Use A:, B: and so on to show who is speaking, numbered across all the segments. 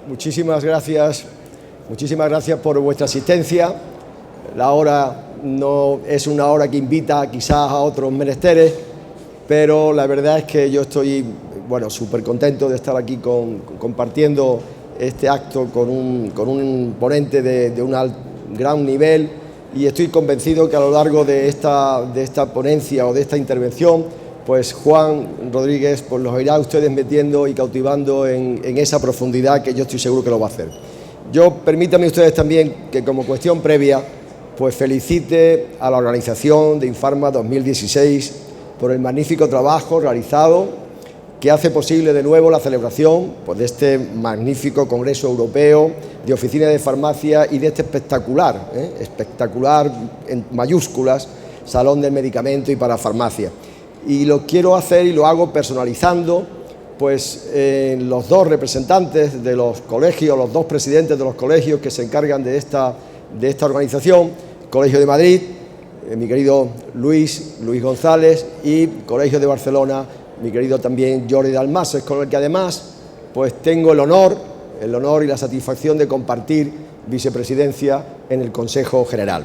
A: muchísimas gracias por vuestra asistencia. La hora no es una hora que invita quizás a otros menesteres, pero la verdad es que yo estoy súper contento de estar aquí compartiendo este acto con un ponente de un gran nivel, y estoy convencido que a lo largo de esta ponencia o de esta intervención, pues Juan Rodríguez los irá a ustedes metiendo y cautivando en esa profundidad que yo estoy seguro que lo va a hacer. Permítanme ustedes también que, como cuestión previa, pues felicite a la organización de Infarma 2016 por el magnífico trabajo realizado, que hace posible de nuevo la celebración de este magnífico Congreso Europeo de Oficinas de Farmacia y de este espectacular en mayúsculas, Salón del Medicamento y Parafarmacia. Y lo quiero hacer y lo hago personalizando los dos representantes de los colegios, los dos presidentes de los colegios que se encargan de esta organización: Colegio de Madrid, mi querido Luis González, y Colegio de Barcelona, mi querido también Jordi Dalmases, con el que además tengo el honor y la satisfacción de compartir vicepresidencia en el Consejo General.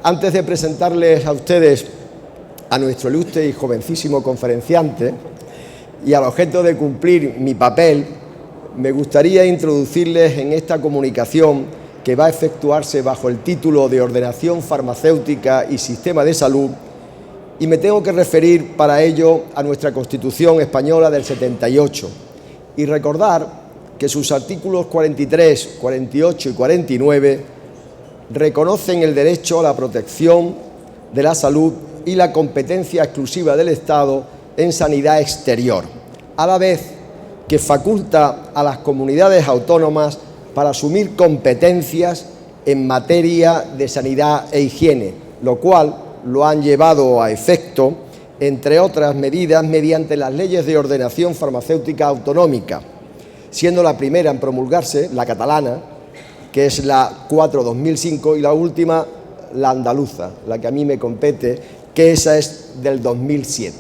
A: Antes de presentarles a ustedes a nuestro ilustre y jovencísimo conferenciante, y al objeto de cumplir mi papel, me gustaría introducirles en esta comunicación que va a efectuarse bajo el título de Ordenación Farmacéutica y Sistema de Salud, y me tengo que referir para ello a nuestra Constitución española del 78 y recordar que sus artículos 43, 48 y 49 reconocen el derecho a la protección de la salud y la competencia exclusiva del Estado en sanidad exterior, a la vez que faculta a las comunidades autónomas para asumir competencias en materia de sanidad e higiene, lo cual lo han llevado a efecto, entre otras medidas, mediante las leyes de ordenación farmacéutica autonómica, siendo la primera en promulgarse la catalana, que es la 4/2005, y la última la andaluza, la que a mí me compete, que esa es del 2007.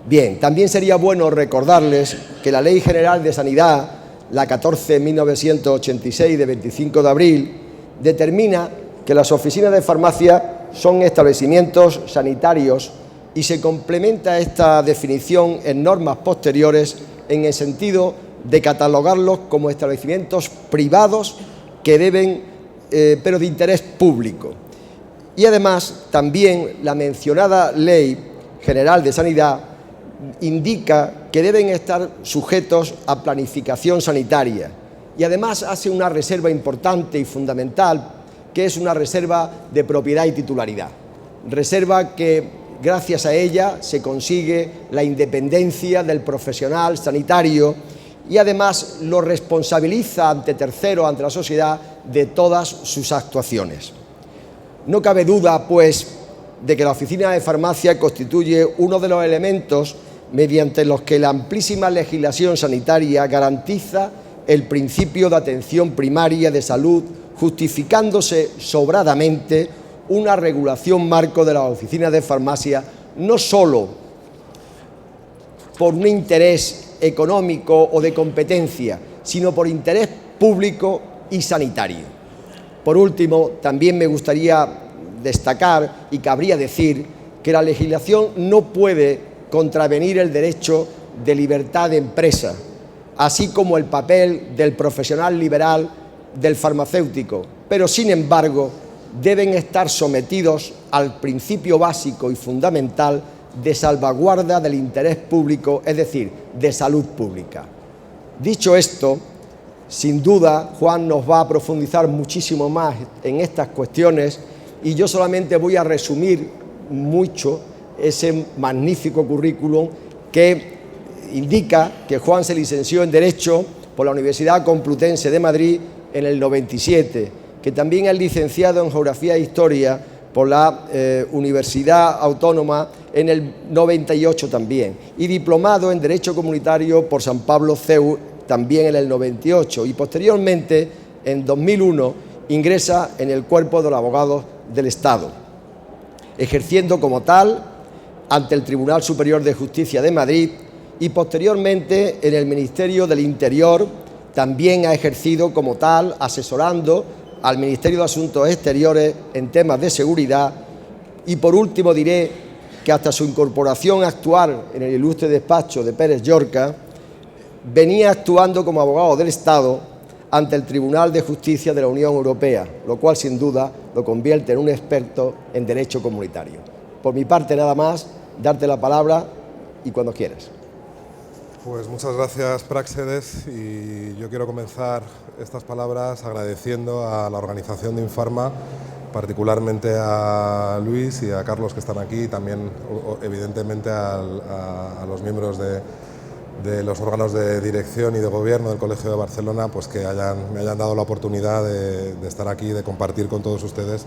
A: Bien, también sería bueno recordarles que la Ley General de Sanidad, la 14/1986 de 25 de abril, determina que las oficinas de farmacia son establecimientos sanitarios, y se complementa esta definición en normas posteriores en el sentido de catalogarlos como establecimientos privados que deben, pero de interés público. Y además también la mencionada Ley General de Sanidad indica que deben estar sujetos a planificación sanitaria, y además hace una reserva importante y fundamental, que es una reserva de propiedad y titularidad. Reserva que, gracias a ella, se consigue la independencia del profesional sanitario, y además lo responsabiliza ante terceros, ante la sociedad, de todas sus actuaciones. No cabe duda, pues, de que la oficina de farmacia constituye uno de los elementos mediante los que la amplísima legislación sanitaria garantiza el principio de atención primaria de salud, justificándose sobradamente una regulación marco de las oficinas de farmacia, no solo por un interés económico o de competencia, sino por interés público y sanitario. Por último, también me gustaría destacar, y cabría decir, que la legislación no puede contravenir el derecho de libertad de empresa, así como el papel del profesional liberal del farmacéutico, pero sin embargo deben estar sometidos al principio básico y fundamental de salvaguarda del interés público, es decir, de salud pública. Dicho esto, sin duda Juan nos va a profundizar muchísimo más en estas cuestiones, y yo solamente voy a resumir mucho ese magnífico currículum que indica que Juan se licenció en Derecho por la Universidad Complutense de Madrid en el 97, que también es licenciado en Geografía e Historia por la Universidad Autónoma en el 98 también, y diplomado en Derecho Comunitario por San Pablo CEU también en el 98, y posteriormente, en 2001, ingresa en el Cuerpo de los Abogados del Estado, ejerciendo como tal ante el Tribunal Superior de Justicia de Madrid y posteriormente en el Ministerio del Interior, también ha ejercido como tal, asesorando al Ministerio de Asuntos Exteriores en temas de seguridad. Y por último diré que hasta su incorporación actual en el ilustre despacho de Pérez Llorca, venía actuando como abogado del Estado ante el Tribunal de Justicia de la Unión Europea, lo cual sin duda lo convierte en un experto en derecho comunitario. Por mi parte nada más, darte la palabra y cuando quieras.
B: Pues muchas gracias, Práxedes, y yo quiero comenzar estas palabras agradeciendo a la organización de Infarma, particularmente a Luis y a Carlos, que están aquí, y también evidentemente a los miembros de los órganos de dirección y de gobierno del Colegio de Barcelona, pues que me hayan dado la oportunidad de estar aquí y de compartir con todos ustedes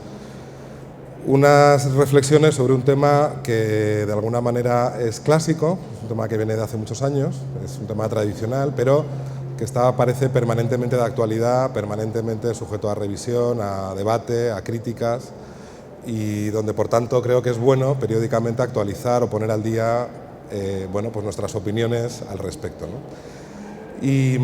B: unas reflexiones sobre un tema que de alguna manera es clásico, es un tema que viene de hace muchos años, es un tema tradicional, pero que parece permanentemente de actualidad, permanentemente sujeto a revisión, a debate, a críticas, y donde por tanto creo que es bueno periódicamente actualizar o poner al día bueno, pues nuestras opiniones al respecto, ¿no? Y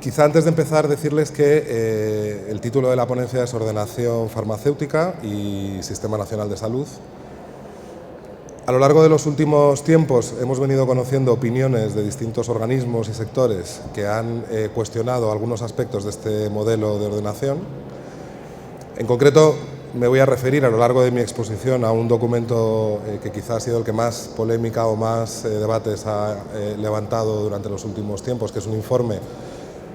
B: quizá antes de empezar decirles que el título de la ponencia es Ordenación Farmacéutica y Sistema Nacional de Salud. A lo largo de los últimos tiempos hemos venido conociendo opiniones de distintos organismos y sectores que han cuestionado algunos aspectos de este modelo de ordenación. En concreto, me voy a referir a lo largo de mi exposición a un documento que quizá ha sido el que más polémica o más debates ha levantado durante los últimos tiempos, que es un informe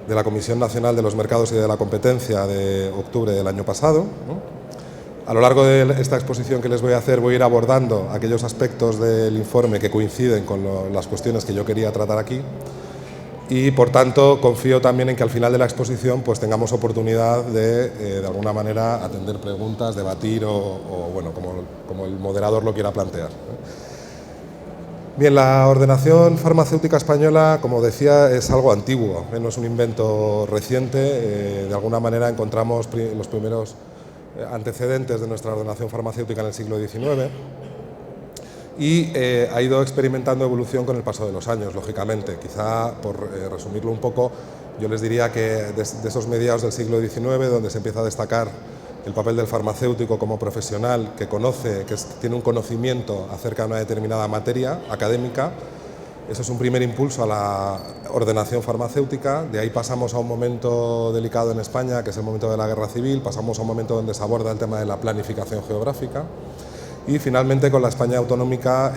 B: de la Comisión Nacional de los Mercados y de la Competencia de octubre del año pasado, ¿no? A lo largo de esta exposición que les voy a hacer voy a ir abordando aquellos aspectos del informe que coinciden con las cuestiones que yo quería tratar aquí y, por tanto, confío también en que al final de la exposición pues tengamos oportunidad de alguna manera atender preguntas, debatir o bueno, como el moderador lo quiera plantear. Bien, la ordenación farmacéutica española, como decía, es algo antiguo, no es un invento reciente. De alguna manera encontramos los primeros antecedentes de nuestra ordenación farmacéutica en el siglo XIX y ha ido experimentando evolución con el paso de los años, lógicamente. Quizá, por resumirlo un poco, yo les diría que de esos mediados del siglo XIX, donde se empieza a destacar el papel del farmacéutico como profesional que conoce, tiene un conocimiento acerca de una determinada materia académica. Eso es un primer impulso a la ordenación farmacéutica. De ahí pasamos a un momento delicado en España, que es el momento de la Guerra Civil. Pasamos a un momento donde se aborda el tema de la planificación geográfica. Y finalmente, con la España autonómica,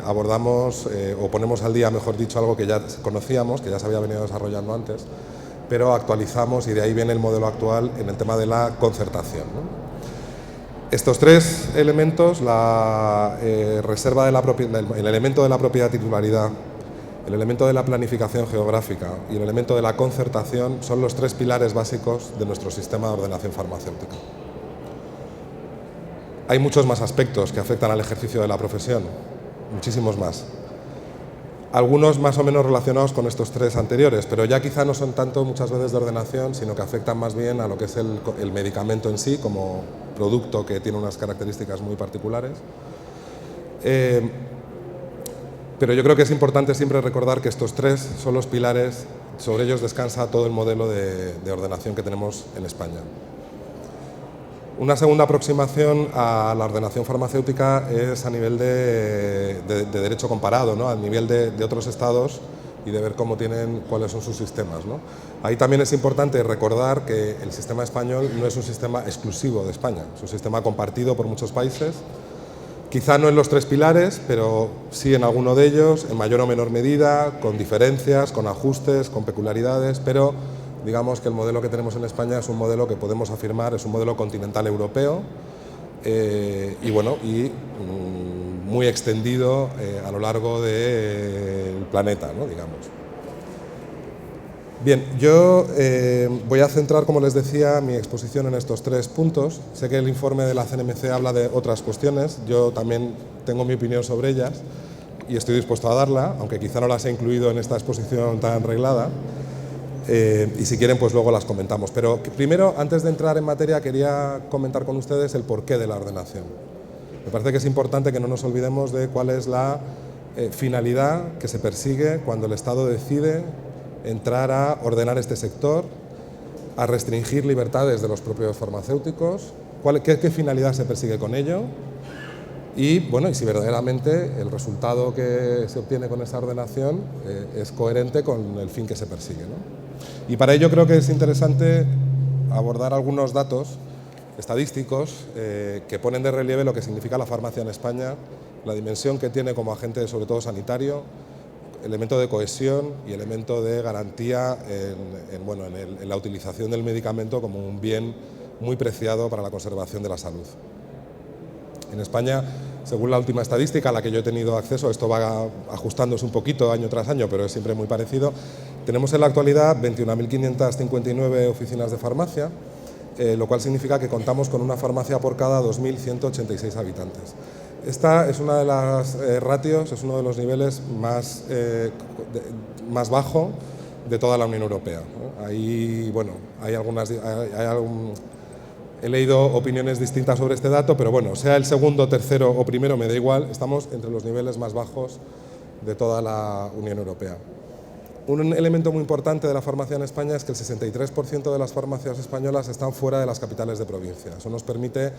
B: abordamos o ponemos al día, mejor dicho, algo que ya conocíamos, que ya se había venido desarrollando antes, pero actualizamos, y de ahí viene el modelo actual en el tema de la concertación, ¿no? Estos tres elementos, la reserva de el elemento de la propiedad titularidad, el elemento de la planificación geográfica y el elemento de la concertación, son los tres pilares básicos de nuestro sistema de ordenación farmacéutica. Hay muchos más aspectos que afectan al ejercicio de la profesión, muchísimos más. Algunos más o menos relacionados con estos tres anteriores, pero ya quizá no son tanto muchas veces de ordenación, sino que afectan más bien a lo que es el medicamento en sí, como producto que tiene unas características muy particulares. Pero yo creo que es importante siempre recordar que estos tres son los pilares, sobre ellos descansa todo el modelo de ordenación que tenemos en España. Una segunda aproximación a la ordenación farmacéutica es a nivel de derecho comparado, ¿no? A nivel de otros estados y de ver cuáles son sus sistemas, ¿no? Ahí también es importante recordar que el sistema español no es un sistema exclusivo de España, es un sistema compartido por muchos países, quizá no en los tres pilares, pero sí en alguno de ellos, en mayor o menor medida, con diferencias, con ajustes, con peculiaridades, pero digamos que el modelo que tenemos en España es un modelo que podemos afirmar, es un modelo continental europeo y bueno, muy extendido a lo largo del planeta, ¿no? Digamos. Bien, yo voy a centrar, como les decía, mi exposición en estos tres puntos. Sé que el informe de la CNMC habla de otras cuestiones, yo también tengo mi opinión sobre ellas y estoy dispuesto a darla, aunque quizá no las he incluido en esta exposición tan reglada. Y si quieren, pues luego las comentamos. Pero primero, antes de entrar en materia, quería comentar con ustedes el porqué de la ordenación. Me parece que es importante que no nos olvidemos de cuál es la finalidad que se persigue cuando el Estado decide entrar a ordenar este sector, a restringir libertades de los propios farmacéuticos, qué finalidad se persigue con ello y, bueno, y si verdaderamente el resultado que se obtiene con esa ordenación es coherente con el fin que se persigue, ¿no? Y para ello creo que es interesante abordar algunos datos estadísticos que ponen de relieve lo que significa la farmacia en España, la dimensión que tiene como agente sobre todo sanitario, elemento de cohesión y elemento de garantía en la utilización del medicamento como un bien muy preciado para la conservación de la salud. En España, según la última estadística a la que yo he tenido acceso, esto va ajustándose un poquito año tras año, pero es siempre muy parecido, tenemos en la actualidad 21.559 oficinas de farmacia, lo cual significa que contamos con una farmacia por cada 2.186 habitantes. Esta es una de las ratios, es uno de los niveles más bajo de toda la Unión Europea, ¿no? Ahí, bueno, he leído opiniones distintas sobre este dato, pero bueno, sea el segundo, tercero o primero, me da igual, estamos entre los niveles más bajos de toda la Unión Europea. Un elemento muy importante de la farmacia en España es que el 63% de las farmacias españolas están fuera de las capitales de provincia. Eso nos permite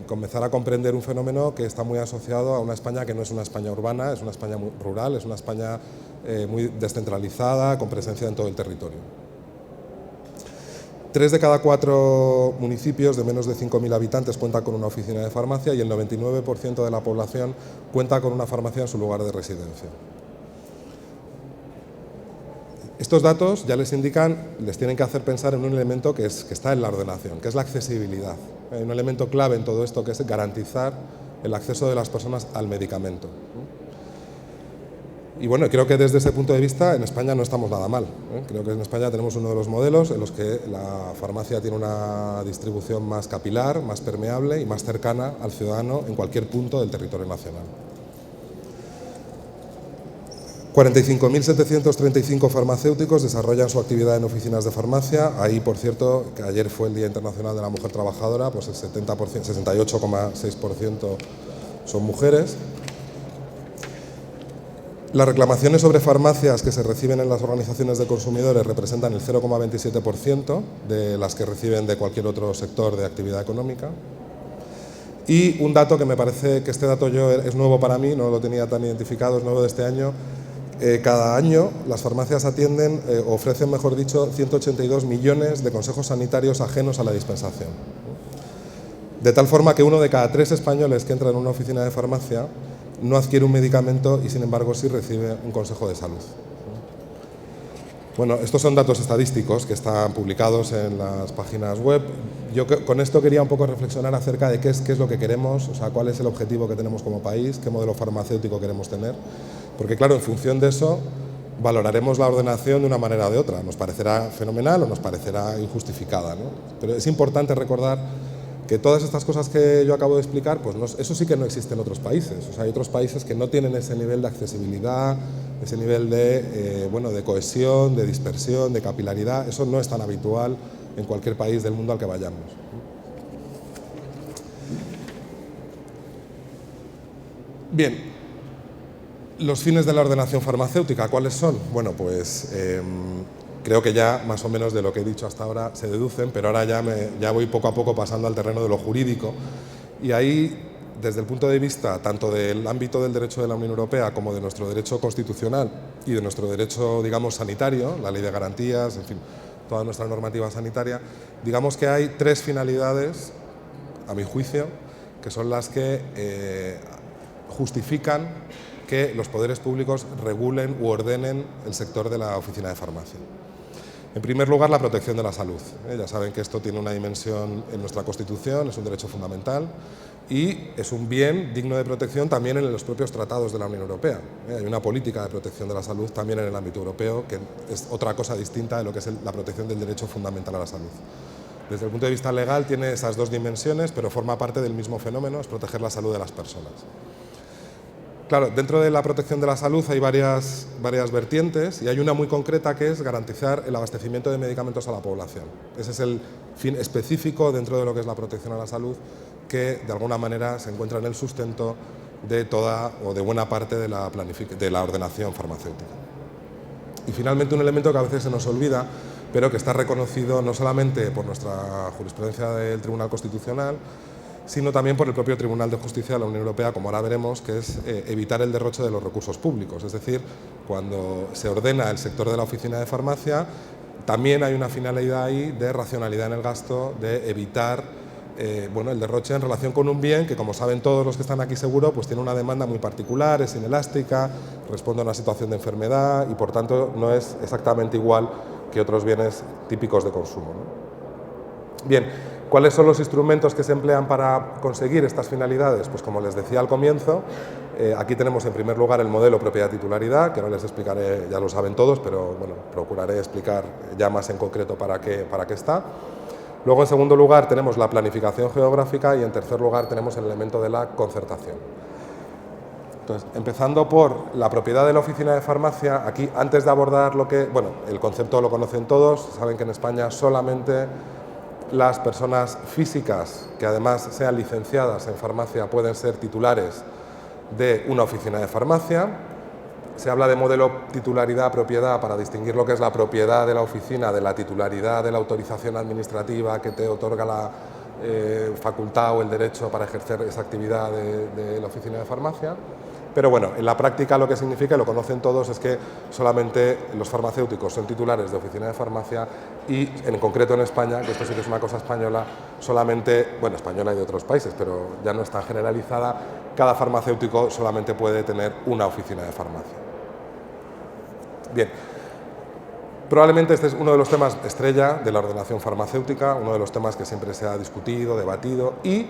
B: comenzar a comprender un fenómeno que está muy asociado a una España que no es una España urbana, es una España muy rural, es una España muy descentralizada, con presencia en todo el territorio. 3 de cada 4 municipios de menos de 5.000 habitantes cuentan con una oficina de farmacia y el 99% de la población cuenta con una farmacia en su lugar de residencia. Estos datos ya les tienen que hacer pensar en un elemento que está en la ordenación, que es la accesibilidad. Hay un elemento clave en todo esto que es garantizar el acceso de las personas al medicamento. Y bueno, creo que desde ese punto de vista en España no estamos nada mal. Creo que en España tenemos uno de los modelos en los que la farmacia tiene una distribución más capilar, más permeable y más cercana al ciudadano en cualquier punto del territorio nacional. 45.735 farmacéuticos desarrollan su actividad en oficinas de farmacia. Ahí, por cierto, que ayer fue el Día Internacional de la Mujer Trabajadora, pues el 68,6% son mujeres. Las reclamaciones sobre farmacias que se reciben en las organizaciones de consumidores representan el 0,27% de las que reciben de cualquier otro sector de actividad económica. Y un dato que me parece que este dato es nuevo para mí, no lo tenía tan identificado, es nuevo de este año. Cada año las farmacias ofrecen, mejor dicho, 182 millones de consejos sanitarios ajenos a la dispensación. De tal forma que 1 de cada 3 españoles que entran en una oficina de farmacia no adquiere un medicamento y, sin embargo, sí recibe un consejo de salud. Bueno, estos son datos estadísticos que están publicados en las páginas web. Yo con esto quería un poco reflexionar acerca de qué es lo que queremos, o sea, cuál es el objetivo que tenemos como país, qué modelo farmacéutico queremos tener. Porque, claro, en función de eso valoraremos la ordenación de una manera o de otra. Nos parecerá fenomenal o nos parecerá injustificada, ¿no? Pero es importante recordar que todas estas cosas que yo acabo de explicar, pues eso sí que no existe en otros países. O sea, hay otros países que no tienen ese nivel de accesibilidad, ese nivel de cohesión, de dispersión, de capilaridad. Eso no es tan habitual en cualquier país del mundo al que vayamos. Bien. Los fines de la ordenación farmacéutica, ¿cuáles son? Bueno, pues creo que ya más o menos de lo que he dicho hasta ahora se deducen, pero ahora ya voy poco a poco pasando al terreno de lo jurídico. Y ahí, desde el punto de vista tanto del ámbito del derecho de la Unión Europea como de nuestro derecho constitucional y de nuestro derecho, digamos, sanitario, la ley de garantías, en fin, toda nuestra normativa sanitaria, digamos que hay 3 finalidades, a mi juicio, que son las que justifican que los poderes públicos regulen u ordenen el sector de la oficina de farmacia. En primer lugar, la protección de la salud. Ya saben que esto tiene una dimensión en nuestra Constitución, es un derecho fundamental y es un bien digno de protección también en los propios tratados de la Unión Europea. Hay una política de protección de la salud también en el ámbito europeo, que es otra cosa distinta de lo que es la protección del derecho fundamental a la salud. Desde el punto de vista legal tiene esas 2 dimensiones, pero forma parte del mismo fenómeno, es proteger la salud de las personas. Claro, dentro de la protección de la salud hay varias vertientes y hay una muy concreta que es garantizar el abastecimiento de medicamentos a la población. Ese es el fin específico dentro de lo que es la protección a la salud que de alguna manera se encuentra en el sustento de toda o de buena parte de la ordenación farmacéutica. Y finalmente un elemento que a veces se nos olvida, pero que está reconocido no solamente por nuestra jurisprudencia del Tribunal Constitucional, sino también por el propio Tribunal de Justicia de la Unión Europea, como ahora veremos, que es evitar el derroche de los recursos públicos. Es decir, cuando se ordena el sector de la oficina de farmacia, también hay una finalidad ahí de racionalidad en el gasto, de evitar el derroche en relación con un bien que, como saben todos los que están aquí seguro, pues tiene una demanda muy particular, es inelástica, responde a una situación de enfermedad y por tanto no es exactamente igual que otros bienes típicos de consumo, ¿no? Bien, ¿cuáles son los instrumentos que se emplean para conseguir estas finalidades? Pues como les decía al comienzo, aquí tenemos en primer lugar el modelo propiedad-titularidad, que no les explicaré, ya lo saben todos, pero bueno, procuraré explicar ya más en concreto para qué está. Luego, en segundo lugar, tenemos la planificación geográfica y, en tercer lugar, tenemos el elemento de la concertación. Entonces, empezando por la propiedad de la oficina de farmacia, aquí, antes de abordar el concepto lo conocen todos, saben que en España solamente las personas físicas que además sean licenciadas en farmacia pueden ser titulares de una oficina de farmacia. Se habla de modelo titularidad-propiedad para distinguir lo que es la propiedad de la oficina de la titularidad de la autorización administrativa que te otorga la facultad o el derecho para ejercer esa actividad de la oficina de farmacia. Pero bueno, en la práctica lo que significa, y lo conocen todos, es que solamente los farmacéuticos son titulares de oficina de farmacia y, en concreto en España, que esto sí que es una cosa española, solamente, bueno, española y de otros países, pero ya no está generalizada, cada farmacéutico solamente puede tener una oficina de farmacia. Bien, probablemente este es uno de los temas estrella de la ordenación farmacéutica, uno de los temas que siempre se ha discutido, debatido, y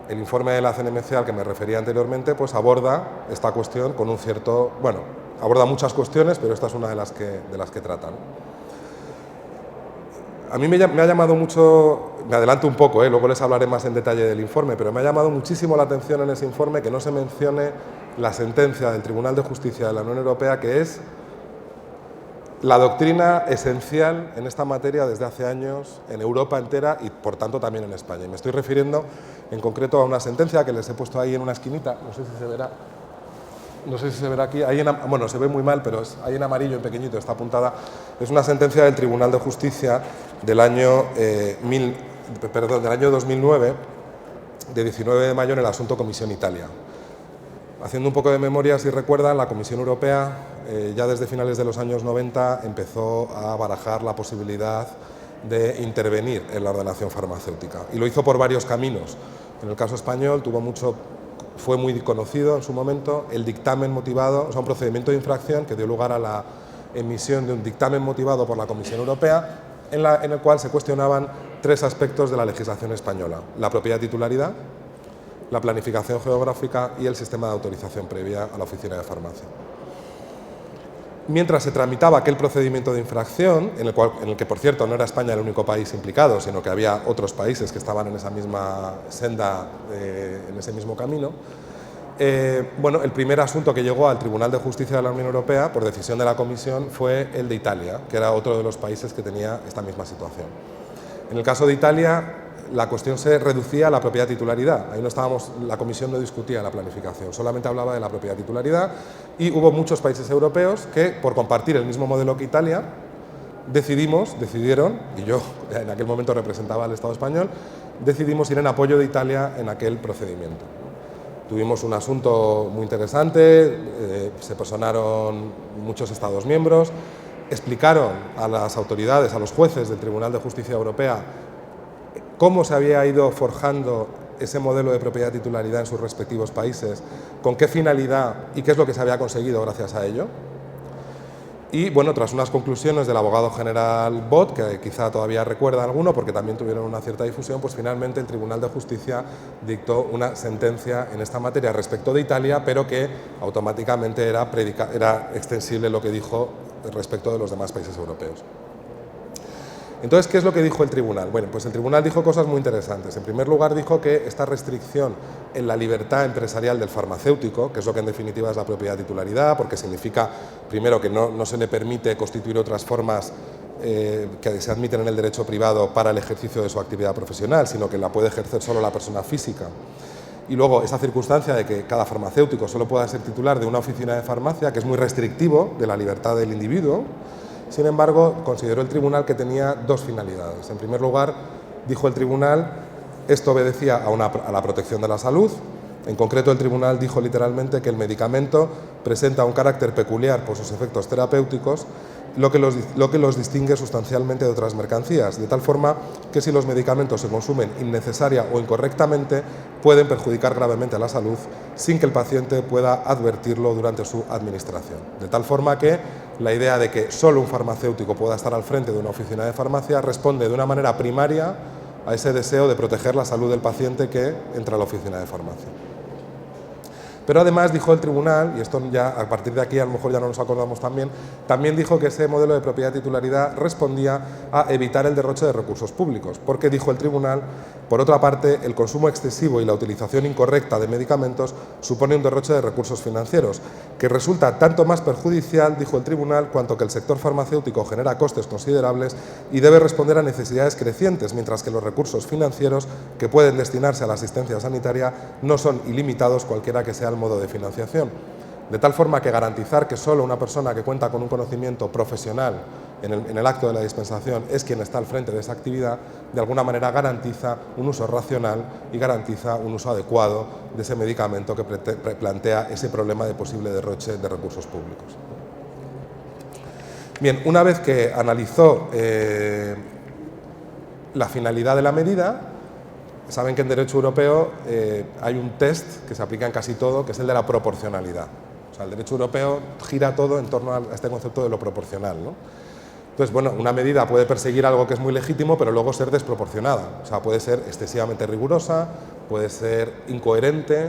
B: el informe de la CNMC al que me refería anteriormente pues aborda esta cuestión con un cierto, bueno, aborda muchas cuestiones, pero esta es una de las que trata, ¿no? A mí me ha llamado mucho, me adelanto un poco, luego les hablaré más en detalle del informe, pero me ha llamado muchísimo la atención en ese informe que no se mencione la sentencia del Tribunal de Justicia de la Unión Europea, que es la doctrina esencial en esta materia desde hace años en Europa entera y, por tanto, también en España. Y me estoy refiriendo en concreto a una sentencia que les he puesto ahí en una esquinita, no sé si se verá. No sé si se verá aquí, bueno, se ve muy mal, pero ahí en amarillo, en pequeñito, está apuntada. Es una sentencia del Tribunal de Justicia del año 2009, de 19 de mayo, en el asunto Comisión Italia. Haciendo un poco de memoria, si recuerdan, la Comisión Europea ya desde finales de los años 90 empezó a barajar la posibilidad de intervenir en la ordenación farmacéutica. Y lo hizo por varios caminos. En el caso español fue muy conocido en su momento el dictamen motivado, o sea, un procedimiento de infracción que dio lugar a la emisión de un dictamen motivado por la Comisión Europea en el cual se cuestionaban tres aspectos de la legislación española: la propiedad titularidad, la planificación geográfica y el sistema de autorización previa a la oficina de farmacia. Mientras se tramitaba aquel procedimiento de infracción, en el que, por cierto, no era España el único país implicado, sino que había otros países que estaban en esa misma senda, en ese mismo camino, el primer asunto que llegó al Tribunal de Justicia de la Unión Europea, por decisión de la Comisión, fue el de Italia, que era otro de los países que tenía esta misma situación. En el caso de Italia, la cuestión se reducía a la propiedad titularidad. Ahí la Comisión no discutía la planificación, solamente hablaba de la propiedad titularidad, y hubo muchos países europeos que, por compartir el mismo modelo que Italia, decidieron, y yo en aquel momento representaba al Estado español, decidimos ir en apoyo de Italia en aquel procedimiento. Tuvimos un asunto muy interesante, se personaron muchos Estados miembros, explicaron a las autoridades, a los jueces del Tribunal de Justicia Europea, cómo se había ido forjando ese modelo de propiedad titularidad en sus respectivos países, con qué finalidad y qué es lo que se había conseguido gracias a ello. Y bueno, tras unas conclusiones del abogado general Bot, que quizá todavía recuerda alguno porque también tuvieron una cierta difusión, pues finalmente el Tribunal de Justicia dictó una sentencia en esta materia respecto de Italia, pero que automáticamente era extensible lo que dijo respecto de los demás países europeos. Entonces, ¿qué es lo que dijo el tribunal? Bueno, pues el tribunal dijo cosas muy interesantes. En primer lugar, dijo que esta restricción en la libertad empresarial del farmacéutico, que es lo que en definitiva es la propiedad titularidad, porque significa, primero, que no se le permite constituir otras formas que se admiten en el derecho privado para el ejercicio de su actividad profesional, sino que la puede ejercer solo la persona física. Y luego esa circunstancia de que cada farmacéutico solo pueda ser titular de una oficina de farmacia, que es muy restrictivo de la libertad del individuo. Sin embargo, consideró el tribunal que tenía dos finalidades. En primer lugar, dijo el tribunal, esto obedecía a la protección de la salud. En concreto, el tribunal dijo literalmente que el medicamento presenta un carácter peculiar por sus efectos terapéuticos, lo que los distingue sustancialmente de otras mercancías, de tal forma que si los medicamentos se consumen innecesaria o incorrectamente, pueden perjudicar gravemente a la salud sin que el paciente pueda advertirlo durante su administración. De tal forma que la idea de que solo un farmacéutico pueda estar al frente de una oficina de farmacia responde de una manera primaria a ese deseo de proteger la salud del paciente que entra a la oficina de farmacia. Pero además dijo el tribunal, y esto ya a partir de aquí a lo mejor ya no nos acordamos también dijo que ese modelo de propiedad-titularidad respondía a evitar el derroche de recursos públicos, porque dijo el tribunal, por otra parte, el consumo excesivo y la utilización incorrecta de medicamentos supone un derroche de recursos financieros, que resulta tanto más perjudicial, dijo el tribunal, cuanto que el sector farmacéutico genera costes considerables y debe responder a necesidades crecientes, mientras que los recursos financieros que pueden destinarse a la asistencia sanitaria no son ilimitados cualquiera que sea el modo de financiación. De tal forma que garantizar que solo una persona que cuenta con un conocimiento profesional en el acto de la dispensación es quien está al frente de esa actividad, de alguna manera garantiza un uso racional y garantiza un uso adecuado de ese medicamento que plantea ese problema de posible derroche de recursos públicos. Bien, una vez que analizó la finalidad de la medida, saben que en derecho europeo hay un test que se aplica en casi todo, que es el de la proporcionalidad. O sea, el derecho europeo gira todo en torno a este concepto de lo proporcional, ¿no? Entonces, bueno, una medida puede perseguir algo que es muy legítimo, pero luego ser desproporcionada. O sea, puede ser excesivamente rigurosa, puede ser incoherente,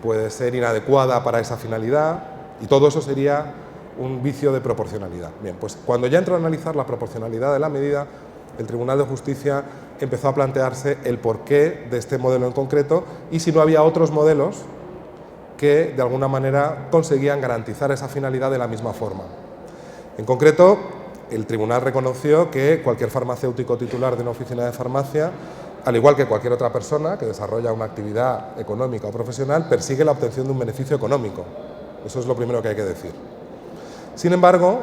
B: puede ser inadecuada para esa finalidad, y todo eso sería un vicio de proporcionalidad. Bien, pues cuando ya entró a analizar la proporcionalidad de la medida, el Tribunal de Justicia empezó a plantearse el porqué de este modelo en concreto y si no había otros modelos que de alguna manera conseguían garantizar esa finalidad de la misma forma. En concreto, el Tribunal reconoció que cualquier farmacéutico titular de una oficina de farmacia, al igual que cualquier otra persona que desarrolla una actividad económica o profesional, persigue la obtención de un beneficio económico. Eso es lo primero que hay que decir. Sin embargo,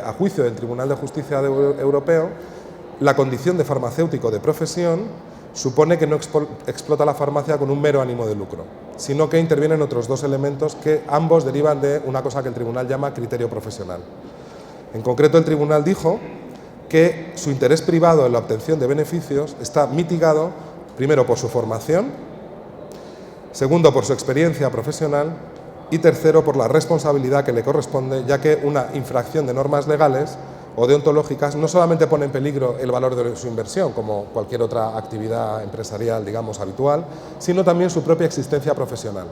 B: a juicio del Tribunal de Justicia Europeo, la condición de farmacéutico de profesión supone que no explota la farmacia con un mero ánimo de lucro, sino que intervienen otros dos elementos que ambos derivan de una cosa que el tribunal llama criterio profesional. En concreto, el tribunal dijo que su interés privado en la obtención de beneficios está mitigado, primero, por su formación, segundo, por su experiencia profesional y tercero, por la responsabilidad que le corresponde, ya que una infracción de normas legales o deontológicas no solamente pone en peligro el valor de su inversión, como cualquier otra actividad empresarial, digamos, habitual, sino también su propia existencia profesional.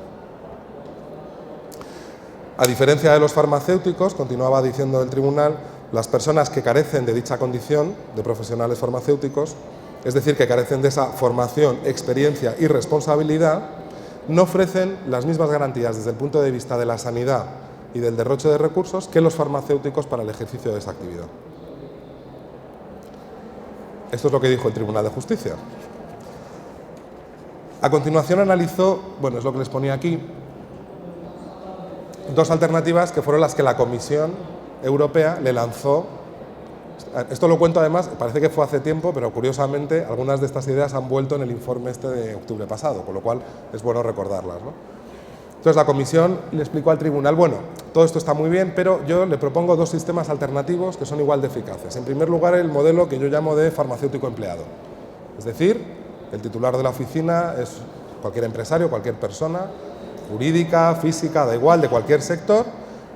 B: A diferencia de los farmacéuticos, continuaba diciendo el tribunal, las personas que carecen de dicha condición de profesionales farmacéuticos, es decir, que carecen de esa formación, experiencia y responsabilidad, no ofrecen las mismas garantías desde el punto de vista de la sanidad y del derroche de recursos que los farmacéuticos para el ejercicio de esa actividad. Esto es lo que dijo el Tribunal de Justicia. A continuación analizó, bueno, es lo que les ponía aquí, dos alternativas que fueron las que la Comisión Europea le lanzó. Esto lo cuento además, parece que fue hace tiempo, pero curiosamente algunas de estas ideas han vuelto en el informe este de octubre pasado, con lo cual es bueno recordarlas, ¿no? Entonces la Comisión le explicó al Tribunal, bueno, todo esto está muy bien, pero yo le propongo dos sistemas alternativos que son igual de eficaces. En primer lugar, el modelo que yo llamo de farmacéutico empleado. Es decir, el titular de la oficina es cualquier empresario, cualquier persona, jurídica, física, da igual, de cualquier sector,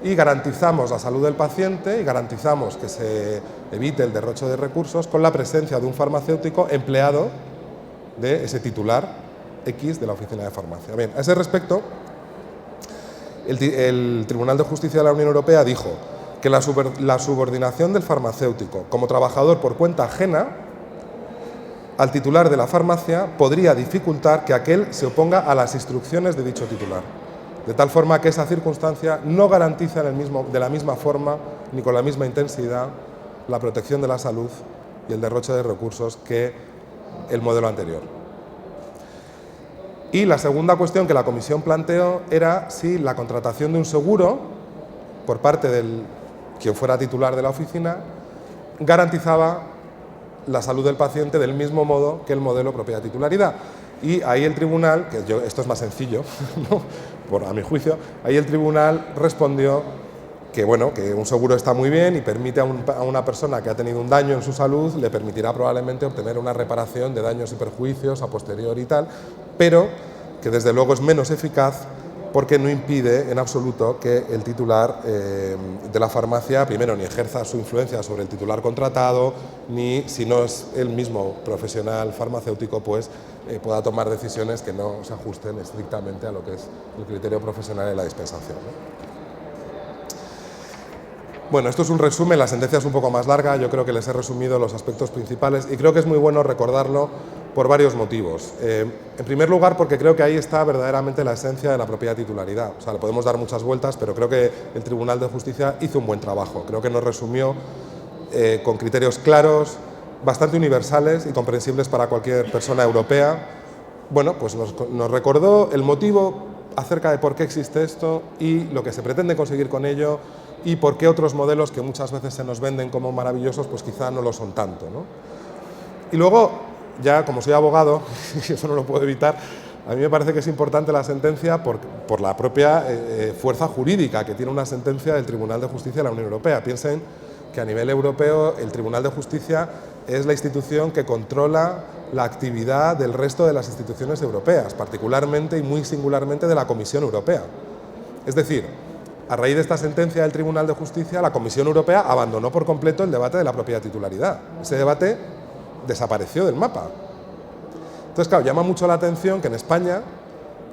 B: y garantizamos la salud del paciente y garantizamos que se evite el derroche de recursos con la presencia de un farmacéutico empleado de ese titular X de la oficina de farmacia. Bien, a ese respecto, el Tribunal de Justicia de la Unión Europea dijo que la subordinación del farmacéutico como trabajador por cuenta ajena al titular de la farmacia podría dificultar que aquel se oponga a las instrucciones de dicho titular, de tal forma que esa circunstancia no garantiza de la misma forma ni con la misma intensidad la protección de la salud y el derroche de recursos que el modelo anterior. Y la segunda cuestión que la comisión planteó era si la contratación de un seguro por parte de quien fuera titular de la oficina garantizaba la salud del paciente del mismo modo que el modelo propiedad titularidad. Y ahí el tribunal, esto es más sencillo, ¿no? A mi juicio, ahí el tribunal respondió que, bueno, que un seguro está muy bien y permite a una persona que ha tenido un daño en su salud, le permitirá probablemente obtener una reparación de daños y perjuicios a posteriori y tal, pero que desde luego es menos eficaz porque no impide en absoluto que el titular de la farmacia, primero, ni ejerza su influencia sobre el titular contratado, ni, si no es el mismo profesional farmacéutico, pues pueda tomar decisiones que no se ajusten estrictamente a lo que es el criterio profesional de la dispensación, ¿no? Bueno, esto es un resumen, la sentencia es un poco más larga, yo creo que les he resumido los aspectos principales y creo que es muy bueno recordarlo por varios motivos. En primer lugar, porque creo que ahí está verdaderamente la esencia de la propiedad titularidad. O sea, le podemos dar muchas vueltas, pero creo que el Tribunal de Justicia hizo un buen trabajo. Creo que nos resumió con criterios claros, bastante universales y comprensibles para cualquier persona europea. Bueno, pues nos recordó el motivo acerca de por qué existe esto y lo que se pretende conseguir con ello y por qué otros modelos que muchas veces se nos venden como maravillosos, pues quizá no lo son tanto, ¿no? Y luego, ya como soy abogado, y eso no lo puedo evitar, a mí me parece que es importante la sentencia por la propia fuerza jurídica que tiene una sentencia del Tribunal de Justicia de la Unión Europea. Piensen que a nivel europeo el Tribunal de Justicia es la institución que controla la actividad del resto de las instituciones europeas, particularmente y muy singularmente de la Comisión Europea. Es decir, a raíz de esta sentencia del Tribunal de Justicia, la Comisión Europea abandonó por completo el debate de la propiedad titularidad. Ese debate desapareció del mapa. Entonces, claro, llama mucho la atención que en España,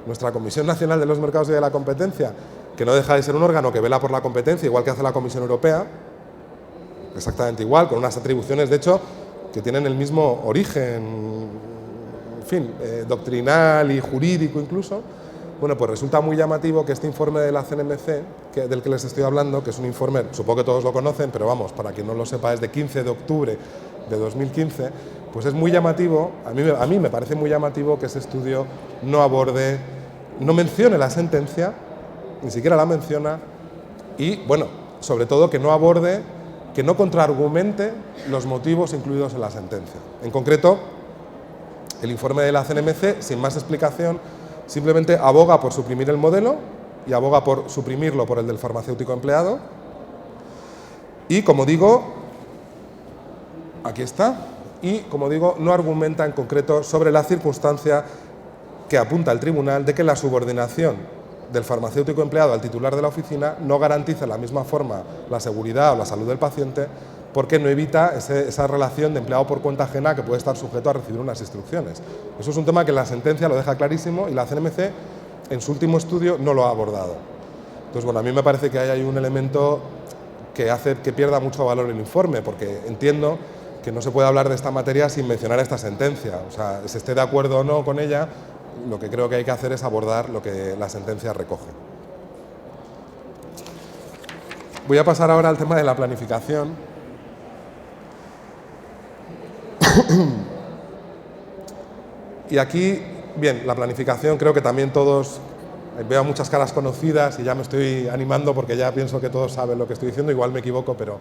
B: nuestra Comisión Nacional de los Mercados y de la Competencia, que no deja de ser un órgano que vela por la competencia, igual que hace la Comisión Europea, exactamente igual, con unas atribuciones, de hecho, que tienen el mismo origen, en fin, doctrinal y jurídico incluso. Bueno, pues resulta muy llamativo que este informe de la CNMC, del que les estoy hablando, que es un informe, supongo que todos lo conocen, pero vamos, para quien no lo sepa, es de 15 de octubre de 2015, pues es muy llamativo, a mí me parece muy llamativo que ese estudio no mencione la sentencia, ni siquiera la menciona, y, bueno, sobre todo que no contraargumente los motivos incluidos en la sentencia. En concreto, el informe de la CNMC, sin más explicación, simplemente aboga por suprimir el modelo y aboga por suprimirlo por el del farmacéutico empleado. Y, como digo, aquí está, y, como digo, no argumenta en concreto sobre la circunstancia que apunta el tribunal de que la subordinación del farmacéutico empleado al titular de la oficina no garantiza de la misma forma la seguridad o la salud del paciente, porque no evita esa relación de empleado por cuenta ajena que puede estar sujeto a recibir unas instrucciones. Eso es un tema que la sentencia lo deja clarísimo y la CNMC en su último estudio no lo ha abordado. Entonces, bueno, a mí me parece que hay un elemento que hace que pierda mucho valor el informe, porque entiendo que no se puede hablar de esta materia sin mencionar esta sentencia. O sea, se esté de acuerdo o no con ella, lo que creo que hay que hacer es abordar lo que la sentencia recoge. Voy a pasar ahora al tema de la planificación. Y aquí, bien, la planificación, creo que también todos, veo muchas caras conocidas y ya me estoy animando porque ya pienso que todos saben lo que estoy diciendo, igual me equivoco, pero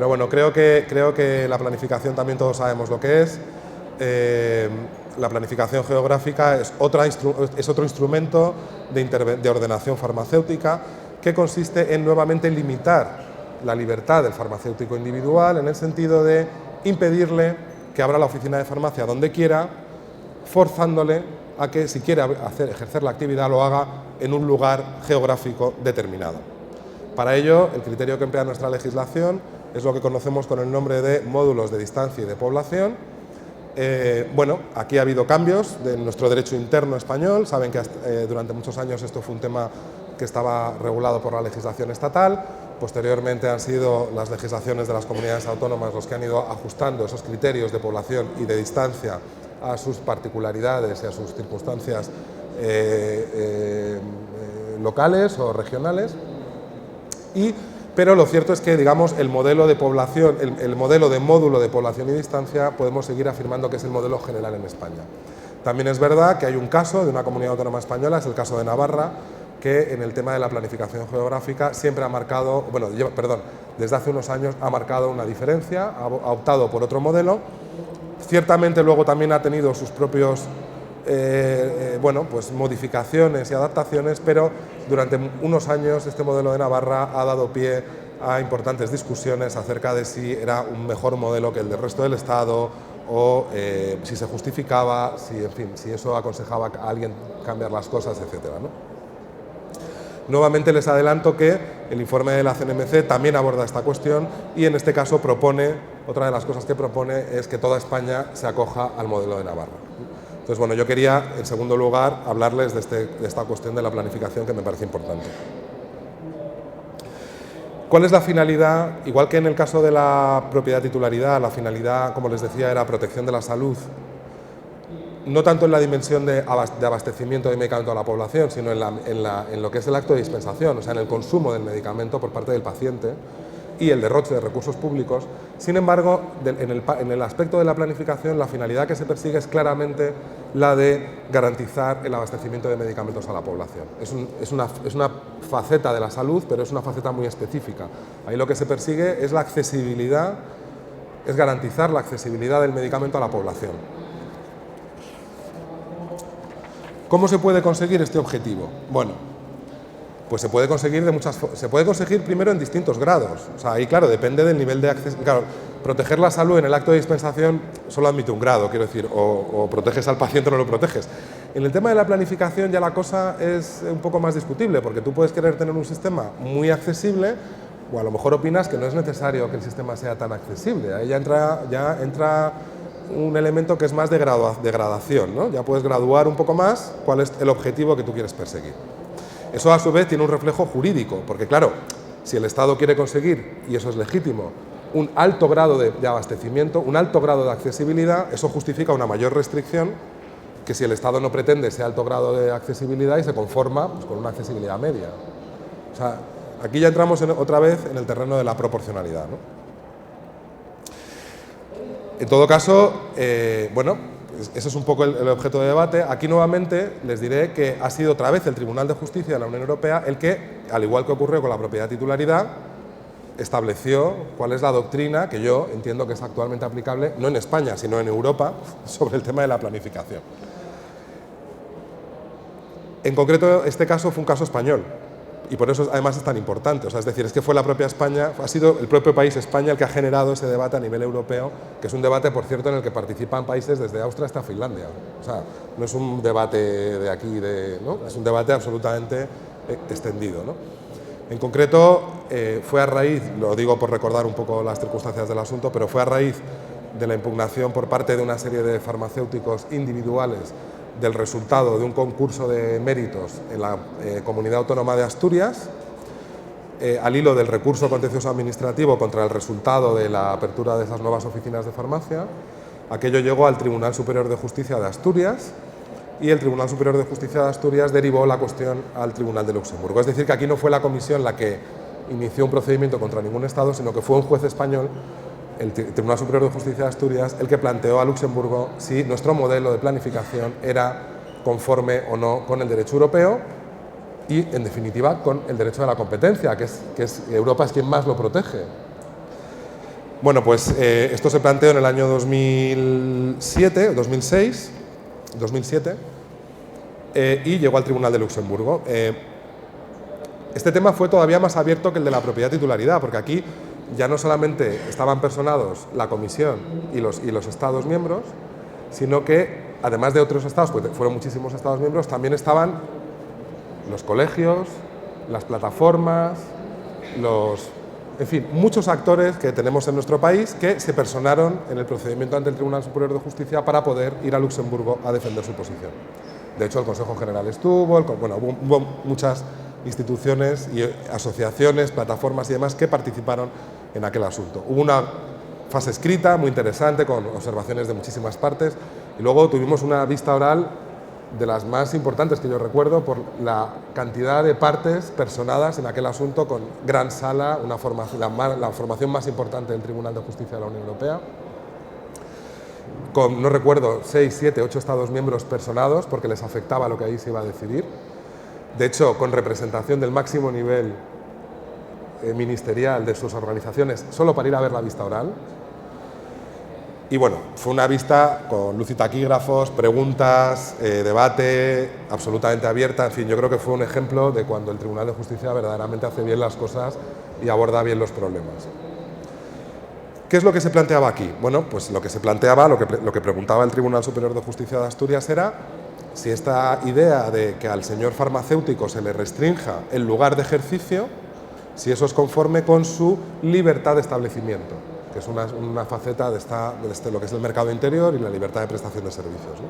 B: bueno, creo que la planificación también todos sabemos lo que es. La planificación geográfica es otro instrumento de ordenación farmacéutica que consiste en nuevamente limitar la libertad del farmacéutico individual en el sentido de impedirle que abra la oficina de farmacia donde quiera, forzándole a que si quiere ejercer la actividad lo haga en un lugar geográfico determinado. Para ello, el criterio que emplea nuestra legislación es lo que conocemos con el nombre de módulos de distancia y de población. Bueno, aquí ha habido cambios de nuestro derecho interno español. Saben que durante muchos años esto fue un tema que estaba regulado por la legislación estatal. Posteriormente han sido las legislaciones de las comunidades autónomas los que han ido ajustando esos criterios de población y de distancia a sus particularidades y a sus circunstancias locales o regionales. Pero lo cierto es que, digamos, el modelo de población, el modelo de módulo de población y distancia, podemos seguir afirmando que es el modelo general en España. También es verdad que hay un caso de una comunidad autónoma española, es el caso de Navarra, que en el tema de la planificación geográfica siempre ha marcado, bueno, desde hace unos años ha marcado una diferencia, ha optado por otro modelo. Ciertamente luego también ha tenido sus propios pues modificaciones y adaptaciones, pero durante unos años este modelo de Navarra ha dado pie a importantes discusiones acerca de si era un mejor modelo que el del resto del Estado o si se justificaba, si eso aconsejaba a alguien cambiar las cosas, etcétera, ¿no? Nuevamente les adelanto que el informe de la CNMC también aborda esta cuestión y en este caso otra de las cosas que propone es que toda España se acoja al modelo de Navarra. Entonces, bueno, yo quería, en segundo lugar, hablarles de esta cuestión de la planificación que me parece importante. ¿Cuál es la finalidad? Igual que en el caso de la propiedad titularidad, la finalidad, como les decía, era protección de la salud, no tanto en la dimensión de abastecimiento de medicamento a la población, sino en lo que es el acto de dispensación, o sea, en el consumo del medicamento por parte del paciente y el derroche de recursos públicos. Sin embargo, en el aspecto de la planificación, la finalidad que se persigue es claramente la de garantizar el abastecimiento de medicamentos a la población. Es una faceta de la salud, pero es una faceta muy específica. Ahí lo que se persigue es la accesibilidad, es garantizar la accesibilidad del medicamento a la población. ¿Cómo se puede conseguir este objetivo? Bueno, pues se puede conseguir se puede conseguir primero en distintos grados. O sea, ahí claro, depende del nivel de acceso. Claro, proteger la salud en el acto de dispensación solo admite un grado, quiero decir, o proteges al paciente o no lo proteges. En el tema de la planificación ya la cosa es un poco más discutible, porque tú puedes querer tener un sistema muy accesible, o a lo mejor opinas que no es necesario que el sistema sea tan accesible. Ahí ya entra un elemento que es más de gradación, ¿no? Ya puedes graduar un poco más cuál es el objetivo que tú quieres perseguir. Eso a su vez tiene un reflejo jurídico, porque claro, si el Estado quiere conseguir, y eso es legítimo, un alto grado de abastecimiento, un alto grado de accesibilidad, eso justifica una mayor restricción que si el Estado no pretende ese alto grado de accesibilidad y se conforma pues, con una accesibilidad media. O sea, aquí ya entramos otra vez en el terreno de la proporcionalidad, ¿no? En todo caso, bueno, ese es un poco el objeto de debate. Aquí nuevamente les diré que ha sido otra vez el Tribunal de Justicia de la Unión Europea el que, al igual que ocurrió con la propiedad titularidad, estableció cuál es la doctrina que yo entiendo que es actualmente aplicable, no en España, sino en Europa, sobre el tema de la planificación. En concreto, este caso fue un caso español. Y por eso además es tan importante, o sea, es decir, es que fue la propia España, ha sido el propio país España el que ha generado ese debate a nivel europeo, que es un debate, por cierto, en el que participan países desde Austria hasta Finlandia. O sea, no es un debate de aquí, ¿no? Es un debate absolutamente extendido, ¿no? En concreto, fue a raíz, lo digo por recordar un poco las circunstancias del asunto, pero fue a raíz de la impugnación por parte de una serie de farmacéuticos individuales del resultado de un concurso de méritos en la Comunidad Autónoma de Asturias, al hilo del recurso contencioso administrativo contra el resultado de la apertura de esas nuevas oficinas de farmacia. Aquello llegó al Tribunal Superior de Justicia de Asturias y el Tribunal Superior de Justicia de Asturias derivó la cuestión al Tribunal de Luxemburgo. Es decir, que aquí no fue la Comisión la que inició un procedimiento contra ningún Estado, sino que fue un juez español, el Tribunal Superior de Justicia de Asturias, el que planteó a Luxemburgo si nuestro modelo de planificación era conforme o no con el derecho europeo y, en definitiva, con el derecho de la competencia, que Europa es quien más lo protege. Bueno, pues esto se planteó en el año 2007 y llegó al Tribunal de Luxemburgo. Este tema fue todavía más abierto que el de la propiedad titularidad, porque aquí ya no solamente estaban personados la Comisión y los Estados miembros, sino que, además de otros Estados, pues fueron muchísimos Estados miembros, también estaban los colegios, las plataformas, en fin, muchos actores que tenemos en nuestro país que se personaron en el procedimiento ante el Tribunal Superior de Justicia para poder ir a Luxemburgo a defender su posición. De hecho, el Consejo General estuvo, hubo muchas instituciones y asociaciones, plataformas y demás que participaron en aquel asunto. Hubo una fase escrita muy interesante con observaciones de muchísimas partes y luego tuvimos una vista oral de las más importantes que yo recuerdo por la cantidad de partes personadas en aquel asunto, con gran sala, la formación más importante del Tribunal de Justicia de la Unión Europea. con, no recuerdo, 6, 7, 8 Estados miembros personados porque les afectaba lo que ahí se iba a decidir. De hecho, con representación del máximo nivel ministerial de sus organizaciones, solo para ir a ver la vista oral. Y bueno, fue una vista con luz y taquígrafos, preguntas, debate, absolutamente abierta. En fin, yo creo que fue un ejemplo de cuando el Tribunal de Justicia verdaderamente hace bien las cosas y aborda bien los problemas. ¿Qué es lo que se planteaba aquí? Bueno, pues lo que se planteaba, lo que preguntaba el Tribunal Superior de Justicia de Asturias era si esta idea de que al señor farmacéutico se le restrinja el lugar de ejercicio, si eso es conforme con su libertad de establecimiento, que es una faceta de lo que es el mercado interior y la libertad de prestación de servicios, ¿no?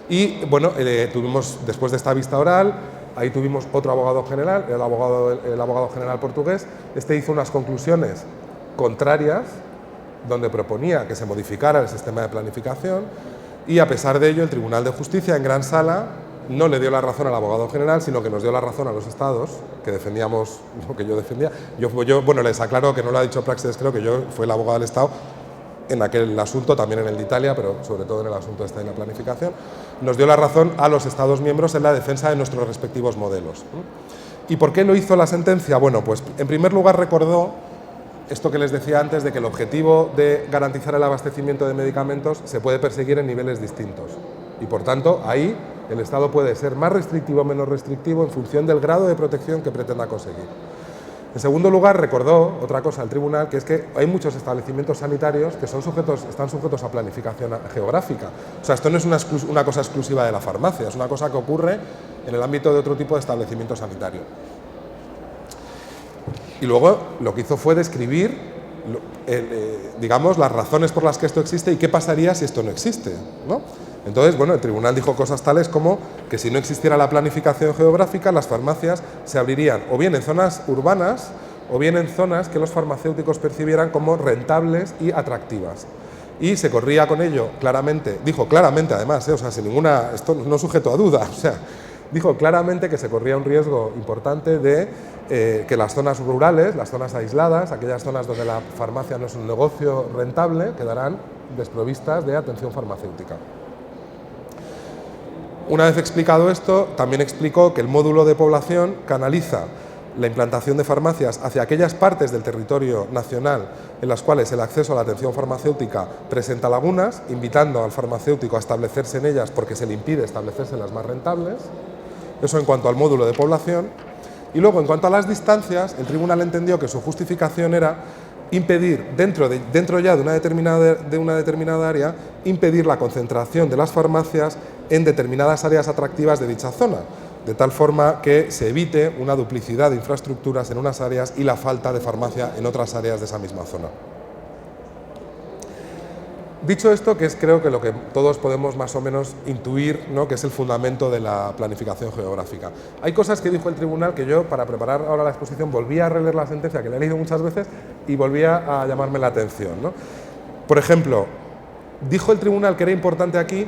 B: Y bueno, tuvimos, después de esta vista oral, ahí tuvimos otro abogado general, el abogado general portugués. Este hizo unas conclusiones contrarias, donde proponía que se modificara el sistema de planificación, y a pesar de ello el Tribunal de Justicia en gran sala no le dio la razón al abogado general, sino que nos dio la razón a los estados, que defendíamos lo que yo defendía. Bueno, les aclaro que no lo ha dicho Praxedes, creo que yo fui el abogado del Estado en aquel asunto, también en el de Italia, pero sobre todo en el asunto de la planificación. Nos dio la razón a los Estados miembros en la defensa de nuestros respectivos modelos. ¿Y por qué lo hizo la sentencia? Bueno, pues en primer lugar recordó esto que les decía antes, de que el objetivo de garantizar el abastecimiento de medicamentos se puede perseguir en niveles distintos. Y por tanto, ahí el Estado puede ser más restrictivo o menos restrictivo en función del grado de protección que pretenda conseguir. En segundo lugar, recordó otra cosa al tribunal, que es que hay muchos establecimientos sanitarios que están sujetos a planificación geográfica. O sea, esto no es una cosa exclusiva de la farmacia, es una cosa que ocurre en el ámbito de otro tipo de establecimiento sanitario. Y luego lo que hizo fue describir, digamos, las razones por las que esto existe y qué pasaría si esto no existe, ¿no? Entonces, bueno, el tribunal dijo cosas tales como que si no existiera la planificación geográfica, las farmacias se abrirían o bien en zonas urbanas o bien en zonas que los farmacéuticos percibieran como rentables y atractivas. Y se corría con ello claramente, dijo claramente además, o sea, sin ninguna, esto no sujeto a duda, o sea, dijo claramente que se corría un riesgo importante de que las zonas rurales, las zonas aisladas, aquellas zonas donde la farmacia no es un negocio rentable, quedarán desprovistas de atención farmacéutica. Una vez explicado esto, también explicó que el módulo de población canaliza la implantación de farmacias hacia aquellas partes del territorio nacional en las cuales el acceso a la atención farmacéutica presenta lagunas, invitando al farmacéutico a establecerse en ellas porque se le impide establecerse en las más rentables. Eso en cuanto al módulo de población. Y luego, en cuanto a las distancias, el tribunal entendió que su justificación era impedir, dentro ya de una determinada área, impedir la concentración de las farmacias en determinadas áreas atractivas de dicha zona, de tal forma que se evite una duplicidad de infraestructuras en unas áreas y la falta de farmacia en otras áreas de esa misma zona. Dicho esto, que es creo que lo que todos podemos más o menos intuir, ¿no?, que es el fundamento de la planificación geográfica. Hay cosas que dijo el tribunal que yo, para preparar ahora la exposición, volví a releer la sentencia, que la he leído muchas veces, y volvía a llamarme la atención, ¿no? Por ejemplo, dijo el tribunal que era importante aquí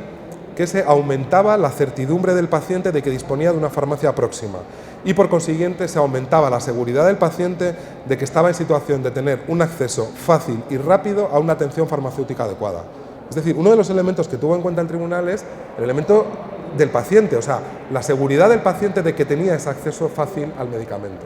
B: que se aumentaba la certidumbre del paciente de que disponía de una farmacia próxima y por consiguiente se aumentaba la seguridad del paciente de que estaba en situación de tener un acceso fácil y rápido a una atención farmacéutica adecuada. Es decir, uno de los elementos que tuvo en cuenta el tribunal es el elemento del paciente, o sea, la seguridad del paciente de que tenía ese acceso fácil al medicamento.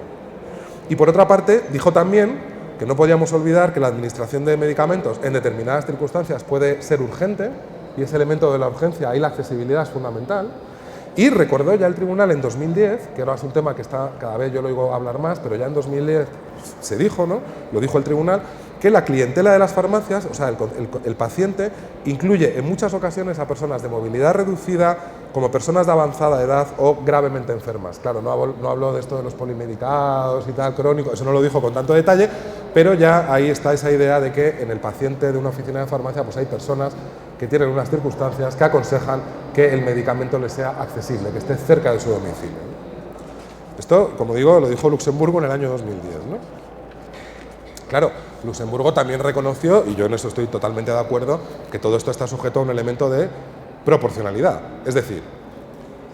B: Y por otra parte, dijo también que no podíamos olvidar que la administración de medicamentos en determinadas circunstancias puede ser urgente, y ese elemento de la urgencia, ahí la accesibilidad es fundamental. Y recordó ya el tribunal en 2010, que ahora es un tema que está, cada vez yo lo oigo hablar más, pero ya en 2010 se dijo, ¿no?, lo dijo el tribunal, que la clientela de las farmacias, o sea, el paciente, incluye en muchas ocasiones a personas de movilidad reducida, como personas de avanzada edad o gravemente enfermas. Claro, no hablo de esto de los polimedicados y tal, crónicos, eso no lo dijo con tanto detalle, pero ya ahí está esa idea de que en el paciente de una oficina de farmacia pues hay personas que tienen unas circunstancias que aconsejan que el medicamento les sea accesible, que esté cerca de su domicilio. Esto, como digo, lo dijo Luxemburgo en el año 2010, ¿no? Claro, Luxemburgo también reconoció, y yo en eso estoy totalmente de acuerdo, que todo esto está sujeto a un elemento de proporcionalidad. Es decir,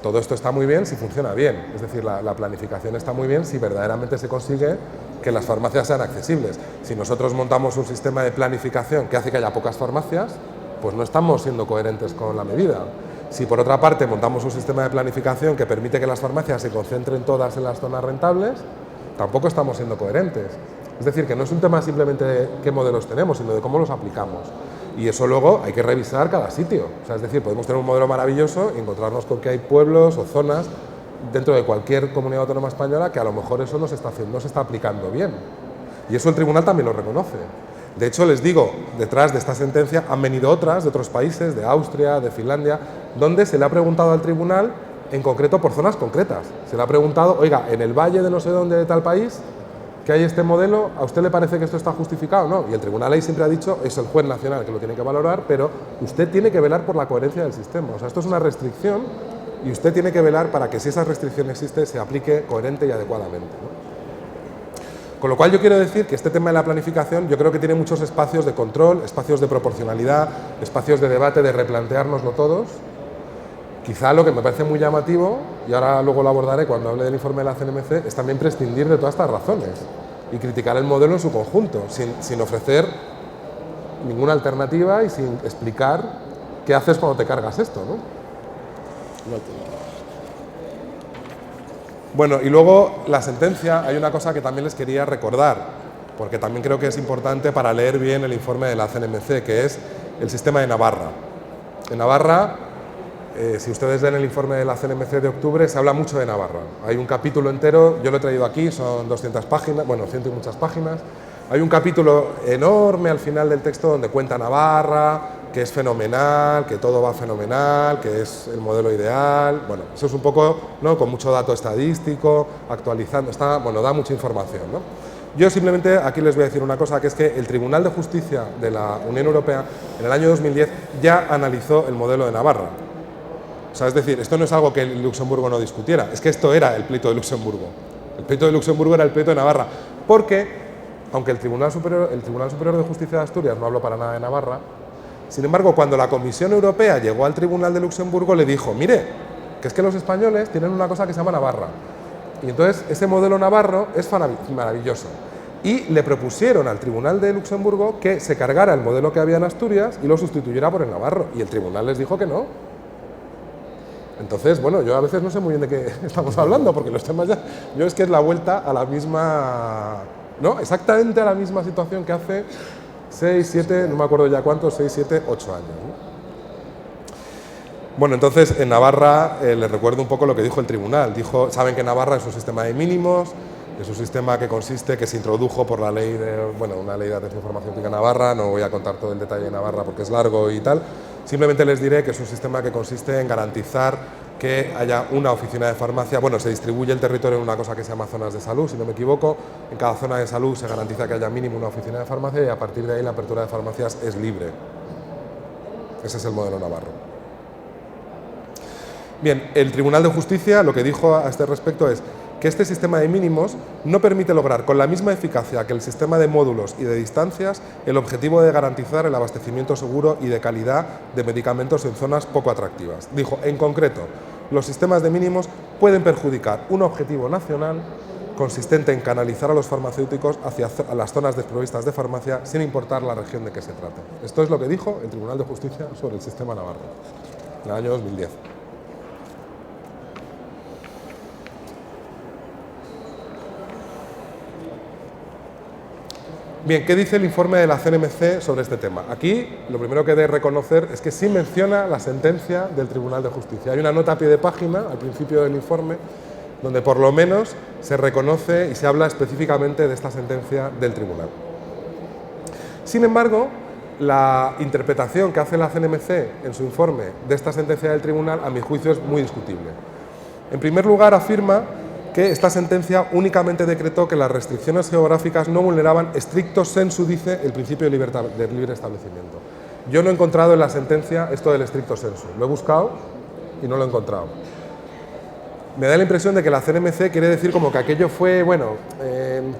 B: Todo esto está muy bien si funciona bien, es decir, la planificación está muy bien si verdaderamente se consigue que las farmacias sean accesibles. Si nosotros montamos un sistema de planificación que hace que haya pocas farmacias, pues no estamos siendo coherentes con la medida. Si por otra parte montamos un sistema de planificación que permite que las farmacias se concentren todas en las zonas rentables, tampoco estamos siendo coherentes. Es decir, que no es un tema simplemente de qué modelos tenemos, sino de cómo los aplicamos. Y eso luego hay que revisar cada sitio. O sea, es decir, podemos tener un modelo maravilloso y encontrarnos con que hay pueblos o zonas dentro de cualquier comunidad autónoma española que a lo mejor eso no se está aplicando bien. Y eso el tribunal también lo reconoce. De hecho, les digo, detrás de esta sentencia han venido otras de otros países, de Austria, de Finlandia, donde se le ha preguntado al tribunal en concreto por zonas concretas. Se le ha preguntado, oiga, en el valle de no sé dónde de tal país, que hay este modelo, ¿a usted le parece que esto está justificado? No, y el tribunal ahí siempre ha dicho, es el juez nacional que lo tiene que valorar, pero usted tiene que velar por la coherencia del sistema. O sea, esto es una restricción y usted tiene que velar para que si esa restricción existe, se aplique coherente y adecuadamente, ¿no? Con lo cual yo quiero decir que este tema de la planificación yo creo que tiene muchos espacios de control, espacios de proporcionalidad, espacios de debate, de replanteárnoslo todos. Quizá lo que me parece muy llamativo, y ahora luego lo abordaré cuando hable del informe de la CNMC, es también prescindir de todas estas razones y criticar el modelo en su conjunto, sin ofrecer ninguna alternativa y sin explicar qué haces cuando te cargas esto, ¿no? Bueno, y luego la sentencia, hay una cosa que también les quería recordar, porque también creo que es importante para leer bien el informe de la CNMC, que es el sistema de Navarra. En Navarra, si ustedes ven el informe de la CNMC de octubre, se habla mucho de Navarra. Hay un capítulo entero, yo lo he traído aquí, son 200 páginas, bueno, 100 y muchas páginas. Hay un capítulo enorme al final del texto donde cuenta Navarra, que es fenomenal, que todo va fenomenal, que es el modelo ideal. Bueno, eso es un poco, ¿no?, con mucho dato estadístico, actualizando, bueno, da mucha información, ¿no? Yo simplemente aquí les voy a decir una cosa, que es que el Tribunal de Justicia de la Unión Europea en el año 2010 ya analizó el modelo de Navarra. O sea, es decir, esto no es algo que Luxemburgo no discutiera, es que esto era el pleito de Luxemburgo. El pleito de Luxemburgo era el pleito de Navarra, porque, aunque el Tribunal Superior de Justicia de Asturias no habló para nada de Navarra, sin embargo, cuando la Comisión Europea llegó al Tribunal de Luxemburgo, le dijo, mire, que es que los españoles tienen una cosa que se llama Navarra. Y entonces ese modelo navarro es maravilloso. Y le propusieron al Tribunal de Luxemburgo que se cargara el modelo que había en Asturias y lo sustituyera por el navarro. Y el Tribunal les dijo que no. Entonces, bueno, yo a veces no sé muy bien de qué estamos hablando, porque los temas ya... Yo es que es la vuelta a la misma... ¿no? Exactamente a la misma situación que hace 6, 7, no me acuerdo ya cuántos, 6, 7, 8 años, ¿no? Bueno, entonces en Navarra les recuerdo un poco lo que dijo el tribunal. Dijo, saben que Navarra es un sistema de mínimos, es un sistema que consiste, que se introdujo por la ley de, bueno, una ley de atención farmacéutica Navarra, no voy a contar todo el detalle de Navarra porque es largo y tal, simplemente les diré que es un sistema que consiste en garantizar que haya una oficina de farmacia, bueno, se distribuye el territorio en una cosa que se llama zonas de salud, si no me equivoco, en cada zona de salud se garantiza que haya mínimo una oficina de farmacia y a partir de ahí la apertura de farmacias es libre. Ese es el modelo navarro. Bien, el Tribunal de Justicia lo que dijo a este respecto es que este sistema de mínimos no permite lograr con la misma eficacia que el sistema de módulos y de distancias el objetivo de garantizar el abastecimiento seguro y de calidad de medicamentos en zonas poco atractivas. Dijo, en concreto, los sistemas de mínimos pueden perjudicar un objetivo nacional consistente en canalizar a los farmacéuticos hacia las zonas desprovistas de farmacia sin importar la región de que se trate. Esto es lo que dijo el Tribunal de Justicia sobre el sistema navarro en el año 2010. Bien, ¿qué dice el informe de la CNMC sobre este tema? Aquí lo primero que he de reconocer es que sí menciona la sentencia del Tribunal de Justicia. Hay una nota a pie de página al principio del informe donde por lo menos se reconoce y se habla específicamente de esta sentencia del Tribunal. Sin embargo, la interpretación que hace la CNMC en su informe de esta sentencia del Tribunal, a mi juicio, es muy discutible. En primer lugar, afirma que esta sentencia únicamente decretó que las restricciones geográficas no vulneraban stricto sensu, dice, el principio de libertad, del libre establecimiento. Yo no he encontrado en la sentencia esto del stricto sensu. Lo he buscado y no lo he encontrado. me da la impresión de que la CNMC quiere decir como que aquello fue, bueno,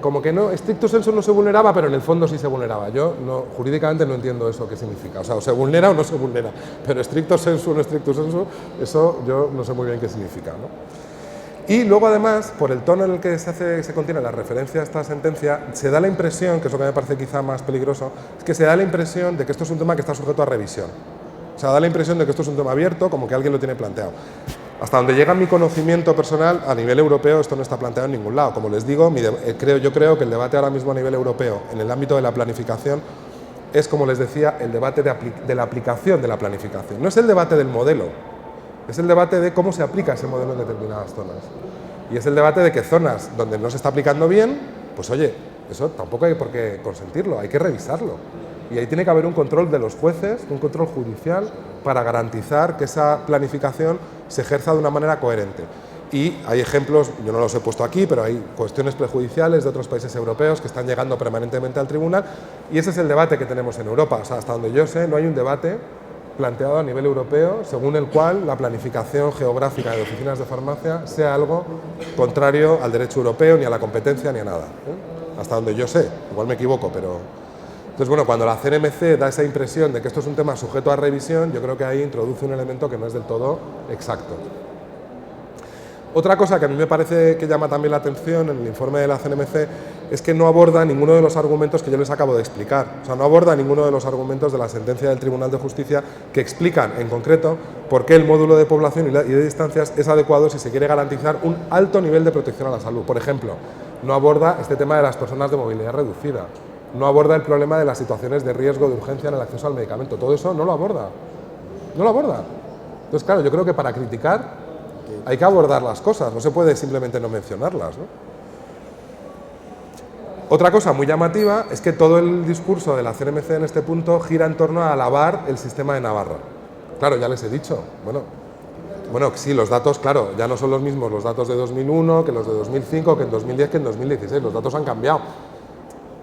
B: como que no, estricto sensu no se vulneraba, pero en el fondo sí se vulneraba. Yo no, jurídicamente no entiendo eso qué significa. O sea, o se vulnera o no se vulnera, pero estricto sensu o no estricto sensu, eso yo no sé muy bien qué significa, ¿no? Y luego, además, por el tono en el que se contiene la referencia a esta sentencia, se da la impresión, que es lo que me parece quizá más peligroso, es que se da la impresión de que esto es un tema que está sujeto a revisión. O sea, da la impresión de que esto es un tema abierto, como que alguien lo tiene planteado. Hasta donde llega mi conocimiento personal, a nivel europeo esto no está planteado en ningún lado. Como les digo, yo creo que el debate ahora mismo a nivel europeo, en el ámbito de la planificación, es, como les decía, el debate de la aplicación de la planificación. No es el debate del modelo, es el debate de cómo se aplica ese modelo en determinadas zonas. Y es el debate de que zonas donde no se está aplicando bien, pues oye, eso tampoco hay por qué consentirlo, hay que revisarlo. Y ahí tiene que haber un control de los jueces, un control judicial, para garantizar que esa planificación se ejerza de una manera coherente. Y hay ejemplos, yo no los he puesto aquí, pero hay cuestiones prejudiciales de otros países europeos que están llegando permanentemente al tribunal, y ese es el debate que tenemos en Europa. O sea, hasta donde yo sé, no hay un debate planteado a nivel europeo según el cual la planificación geográfica de oficinas de farmacia sea algo contrario al derecho europeo, ni a la competencia, ni a nada, ¿eh? Hasta donde yo sé, igual me equivoco, pero... Entonces, bueno, cuando la CNMC da esa impresión de que esto es un tema sujeto a revisión, yo creo que ahí introduce un elemento que no es del todo exacto. Otra cosa que a mí me parece que llama también la atención en el informe de la CNMC es que no aborda ninguno de los argumentos que yo les acabo de explicar. O sea, no aborda ninguno de los argumentos de la sentencia del Tribunal de Justicia que explican, en concreto, por qué el módulo de población y de distancias es adecuado si se quiere garantizar un alto nivel de protección a la salud. Por ejemplo, no aborda este tema de las personas de movilidad reducida. No aborda el problema de las situaciones de riesgo de urgencia en el acceso al medicamento. Todo eso no lo aborda. No lo aborda. Entonces, claro, yo creo que para criticar hay que abordar las cosas, no se puede simplemente no mencionarlas, ¿no? Otra cosa muy llamativa es que todo el discurso de la CNMC en este punto gira en torno a alabar el sistema de Navarra. Claro, ya les he dicho, bueno, sí, los datos, claro, ya no son los mismos los datos de 2001 que los de 2005, que en 2010, que en 2016, los datos han cambiado.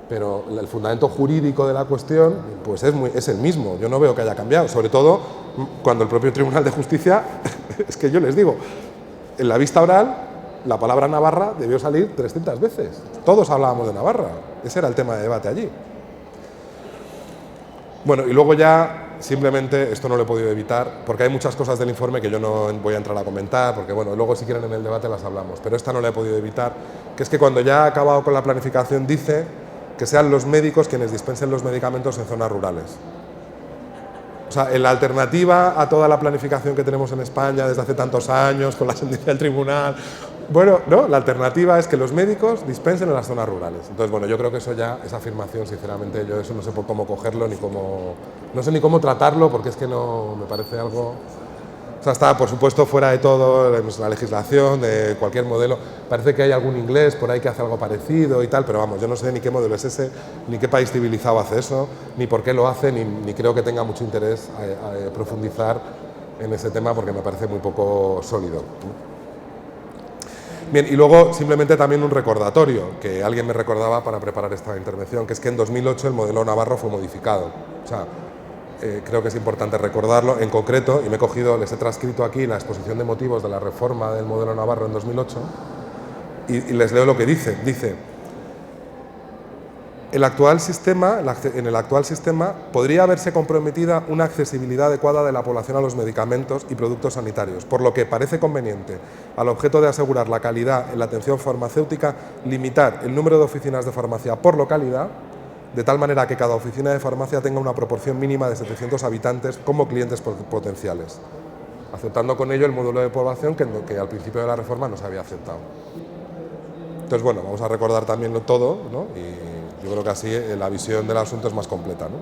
B: Pero el fundamento jurídico de la cuestión pues es el mismo, yo no veo que haya cambiado, sobre todo cuando el propio Tribunal de Justicia, es que yo les digo, en la vista oral la palabra Navarra debió salir 300 veces, todos hablábamos de Navarra, ese era el tema de debate allí. Bueno, y luego ya simplemente, esto no lo he podido evitar, porque hay muchas cosas del informe que yo no voy a entrar a comentar, porque bueno, luego si quieren en el debate las hablamos, pero esta no la he podido evitar, que es que cuando ya ha acabado con la planificación dice que sean los médicos quienes dispensen los medicamentos en zonas rurales. O sea, en la alternativa a toda la planificación que tenemos en España desde hace tantos años, con la sentencia del tribunal, bueno, no, la alternativa es que los médicos dispensen en las zonas rurales. Entonces, bueno, yo creo que eso ya, esa afirmación, sinceramente, yo eso no sé por cómo cogerlo, ni cómo, no sé ni cómo tratarlo, porque es que no, me parece algo... O sea, está, por supuesto, fuera de todo, de nuestra legislación, de cualquier modelo. Parece que hay algún inglés por ahí que hace algo parecido y tal, pero vamos, yo no sé ni qué modelo es ese, ni qué país civilizado hace eso, ni por qué lo hace, ni creo que tenga mucho interés a profundizar en ese tema, porque me parece muy poco sólido. Bien, y luego simplemente también un recordatorio, que alguien me recordaba para preparar esta intervención, que es que en 2008 el modelo navarro fue modificado. O sea, creo que es importante recordarlo, en concreto, y me he cogido, les he transcrito aquí la exposición de motivos de la reforma del modelo navarro en 2008, y les leo lo que dice. Dice, en el actual sistema podría haberse comprometida una accesibilidad adecuada de la población a los medicamentos y productos sanitarios, por lo que parece conveniente, al objeto de asegurar la calidad en la atención farmacéutica, limitar el número de oficinas de farmacia por localidad, de tal manera que cada oficina de farmacia tenga una proporción mínima de 700 habitantes como clientes potenciales, aceptando con ello el módulo de población que al principio de la reforma no se había aceptado. Entonces, bueno, vamos a recordar también todo, ¿no? Y yo creo que así la visión del asunto es más completa, ¿no?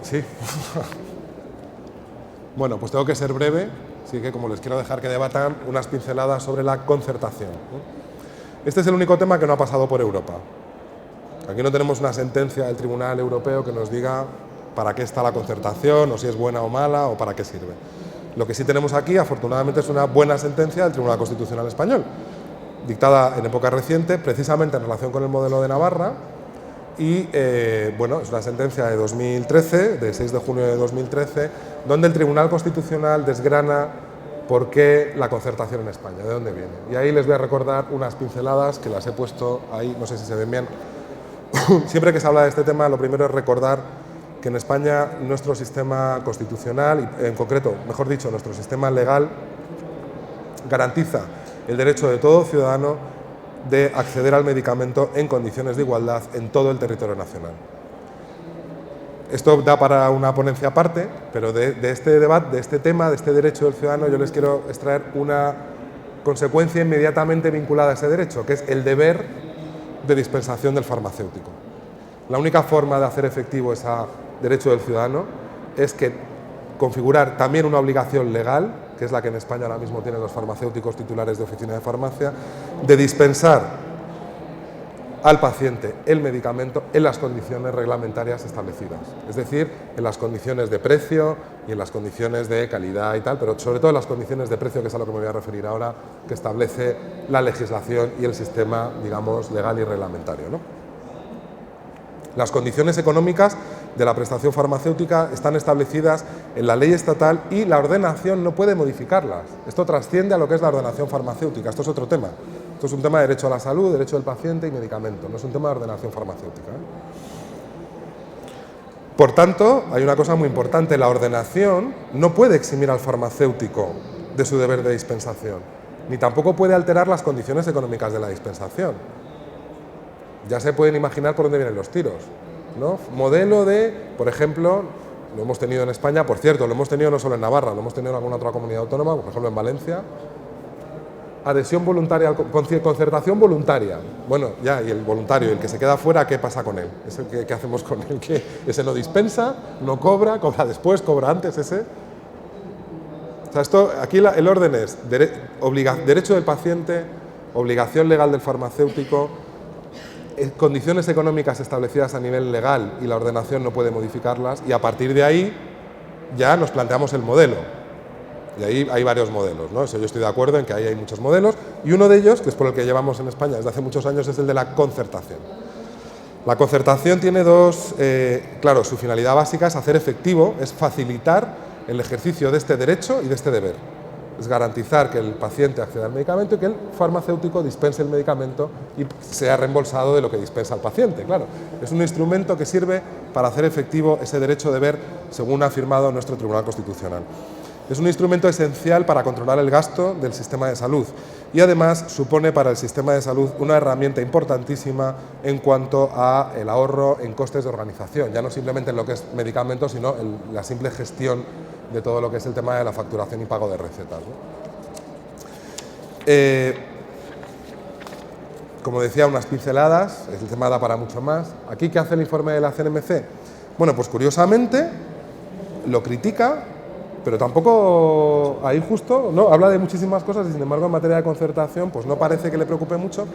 B: Sí. Bueno, pues tengo que ser breve, así que como les quiero dejar que debatan unas pinceladas sobre la concertación, ¿no? Este es el único tema que no ha pasado por Europa. Aquí no tenemos una sentencia del Tribunal Europeo que nos diga para qué está la concertación, o si es buena o mala, o para qué sirve. Lo que sí tenemos aquí, afortunadamente, es una buena sentencia del Tribunal Constitucional Español, dictada en época reciente, precisamente en relación con el modelo de Navarra, y bueno, es una sentencia de 2013, de 6 de junio de 2013, donde el Tribunal Constitucional desgrana por qué la concertación en España, de dónde viene. Y ahí les voy a recordar unas pinceladas que las he puesto ahí, no sé si se ven bien. Siempre que se habla de este tema, lo primero es recordar que en España nuestro sistema constitucional, y en concreto, mejor dicho, nuestro sistema legal, garantiza el derecho de todo ciudadano de acceder al medicamento en condiciones de igualdad en todo el territorio nacional. Esto da para una ponencia aparte, pero de este debate, de este tema, de este derecho del ciudadano, yo les quiero extraer una consecuencia inmediatamente vinculada a ese derecho, que es el deber de dispensación del farmacéutico. La única forma de hacer efectivo ese derecho del ciudadano es que configurar también una obligación legal, que es la que en España ahora mismo tienen los farmacéuticos titulares de oficina de farmacia, de dispensar al paciente el medicamento en las condiciones reglamentarias establecidas. Es decir, en las condiciones de precio y en las condiciones de calidad y tal, pero sobre todo en las condiciones de precio, que es a lo que me voy a referir ahora, que establece la legislación y el sistema, digamos, legal y reglamentario, ¿no? Las condiciones económicas de la prestación farmacéutica están establecidas en la ley estatal y la ordenación no puede modificarlas. Esto trasciende a lo que es la ordenación farmacéutica. Esto es otro tema. Esto es un tema de derecho a la salud, derecho del paciente y medicamento. No es un tema de ordenación farmacéutica, ¿eh? Por tanto, hay una cosa muy importante. La ordenación no puede eximir al farmacéutico de su deber de dispensación, ni tampoco puede alterar las condiciones económicas de la dispensación. Ya se pueden imaginar por dónde vienen los tiros, ¿no? Modelo de, por ejemplo, lo hemos tenido en España, por cierto, lo hemos tenido no solo en Navarra, lo hemos tenido en alguna otra comunidad autónoma, por ejemplo en Valencia, adhesión voluntaria, concertación voluntaria. Bueno, ya, y el voluntario, el que se queda fuera, ¿qué pasa con él? ¿Qué hacemos con él? ¿Que ese no dispensa, no cobra, cobra después, cobra antes ese? O sea, esto, aquí el orden es derecho del paciente, obligación legal del farmacéutico, condiciones económicas establecidas a nivel legal y la ordenación no puede modificarlas, y a partir de ahí ya nos planteamos el modelo. Y ahí hay varios modelos, ¿no? Eso yo estoy de acuerdo en que ahí hay muchos modelos, y uno de ellos, que es por el que llevamos en España desde hace muchos años, es el de la concertación. La concertación tiene claro, su finalidad básica es hacer efectivo, es facilitar el ejercicio de este derecho y de este deber. Es garantizar que el paciente acceda al medicamento y que el farmacéutico dispense el medicamento y sea reembolsado de lo que dispensa el paciente, claro. Es un instrumento que sirve para hacer efectivo ese derecho-deber, según ha afirmado nuestro Tribunal Constitucional. Es un instrumento esencial para controlar el gasto del sistema de salud y además supone para el sistema de salud una herramienta importantísima en cuanto a el ahorro en costes de organización, ya no simplemente en lo que es medicamentos, sino en la simple gestión de todo lo que es el tema de la facturación y pago de recetas, ¿no? Como decía, unas pinceladas, el tema da para mucho más. ¿Aquí qué hace el informe de la CNMC? Bueno, pues curiosamente lo critica, pero tampoco ahí justo, ¿no? Habla de muchísimas cosas y sin embargo en materia de concertación pues no parece que le preocupe mucho.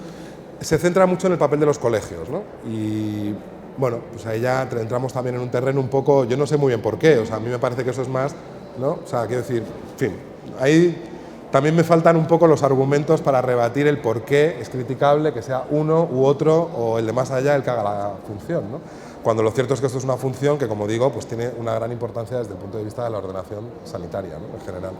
B: Se centra mucho en el papel de los colegios, ¿no? Y bueno, pues ahí ya entramos también en un terreno un poco, yo no sé muy bien por qué, o sea, a mí me parece que eso es más, ¿no? O sea, quiero decir, en fin, ahí también me faltan un poco los argumentos para rebatir el por qué es criticable que sea uno u otro o el de más allá el que haga la función, ¿no? Cuando lo cierto es que esto es una función que, como digo, pues tiene una gran importancia desde el punto de vista de la ordenación sanitaria, ¿no? En general.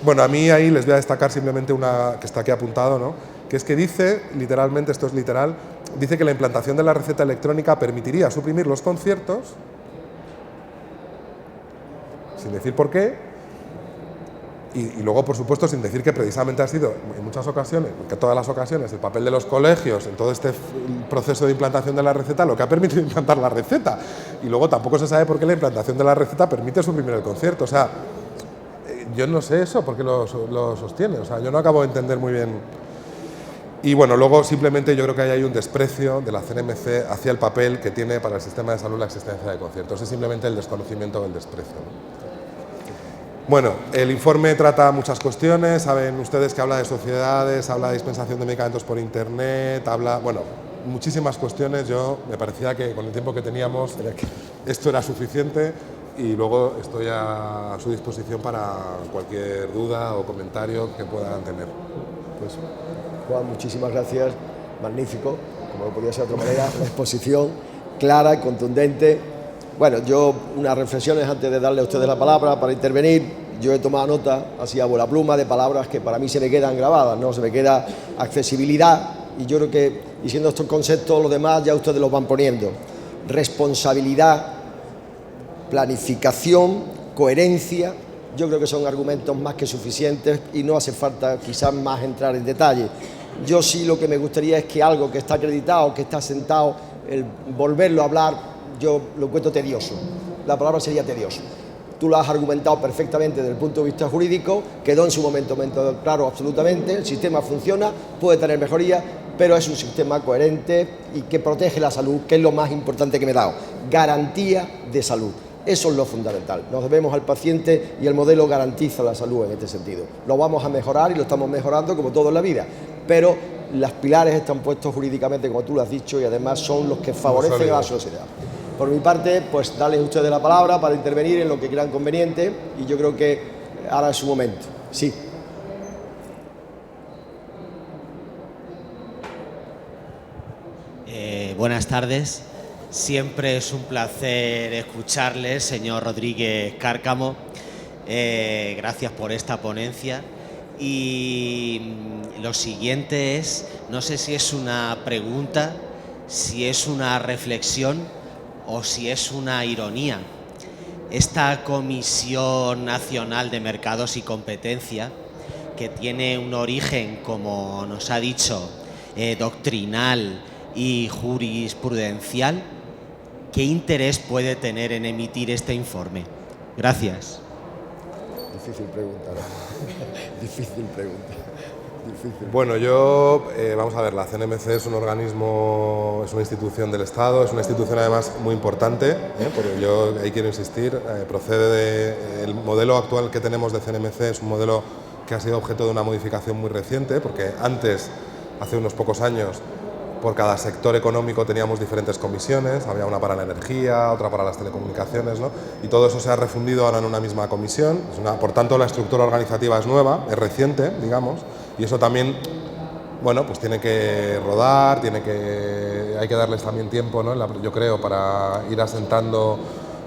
B: Bueno, a mí ahí les voy a destacar simplemente una que está aquí apuntado, ¿no? Que es que dice, literalmente, esto es literal, dice que la implantación de la receta electrónica permitiría suprimir los conciertos, sin decir por qué, y luego, por supuesto, sin decir que precisamente ha sido, en muchas ocasiones, que todas las ocasiones, el papel de los colegios en todo este proceso de implantación de la receta, lo que ha permitido implantar la receta. Y luego tampoco se sabe por qué la implantación de la receta permite suprimir el concierto. O sea, yo no sé eso, por qué lo sostiene. O sea, yo no acabo de entender muy bien. Y bueno, luego simplemente yo creo que ahí hay un desprecio de la CNMC hacia el papel que tiene para el sistema de salud la existencia de conciertos. Es simplemente el desconocimiento del desprecio, ¿no? Bueno, el informe trata muchas cuestiones, saben ustedes que habla de sociedades, habla de dispensación de medicamentos por internet, habla, bueno, muchísimas cuestiones. Yo me parecía que con el tiempo que teníamos esto era suficiente y luego estoy a su disposición para cualquier duda o comentario que puedan tener.
A: Pues, Juan, muchísimas gracias, magnífico, como no podía ser de otra manera, la exposición clara y contundente. Bueno, yo unas reflexiones antes de darle a ustedes la palabra para intervenir. Yo he tomado nota, así a bola pluma, de palabras que para mí se me quedan grabadas, ¿no? Se me queda accesibilidad, y yo creo que, diciendo estos conceptos, los demás ya ustedes los van poniendo. Responsabilidad, planificación, coherencia, yo creo que son argumentos más que suficientes y no hace falta quizás más entrar en detalle. Yo sí lo que me gustaría es que algo que está acreditado, que está sentado, el volverlo a hablar, yo lo encuentro tedioso. La palabra sería tedioso. Tú lo has argumentado perfectamente desde el punto de vista jurídico, quedó en su momento claro absolutamente, el sistema funciona, puede tener mejoría, pero es un sistema coherente y que protege la salud, que es lo más importante que me he dado. Garantía de salud, eso es lo fundamental. Nos debemos al paciente y el modelo garantiza la salud en este sentido. Lo vamos a mejorar y lo estamos mejorando como todo en la vida, pero los pilares están puestos jurídicamente, como tú lo has dicho, y además son los que favorecen a la sociedad. Por mi parte, pues darles a ustedes la palabra para intervenir en lo que crean conveniente, y yo creo que ahora es su momento. Sí.
C: Buenas tardes. Siempre es un placer escucharles, señor Rodríguez Cárcamo. Gracias por esta ponencia. Y lo siguiente es, no sé si es una pregunta, si es una reflexión o si es una ironía. Esta Comisión Nacional de Mercados y Competencia, que tiene un origen, como nos ha dicho, doctrinal y jurisprudencial, ¿qué interés puede tener en emitir este informe? Gracias.
A: Difícil pregunta, ¿no? Difícil pregunta. Difícil.
B: Bueno, vamos a ver, la CNMC es un organismo, es una institución del Estado, es una institución además muy importante, porque yo ahí quiero insistir, el modelo actual que tenemos de CNMC es un modelo que ha sido objeto de una modificación muy reciente, porque antes, hace unos pocos años, por cada sector económico teníamos diferentes comisiones, había una para la energía, otra para las telecomunicaciones, ¿no? Y todo eso se ha refundido ahora en una misma comisión. Por tanto, la estructura organizativa es nueva, es reciente, digamos, y eso también, bueno, pues tiene que rodar, hay que darles también tiempo, ¿no? Yo creo, para ir asentando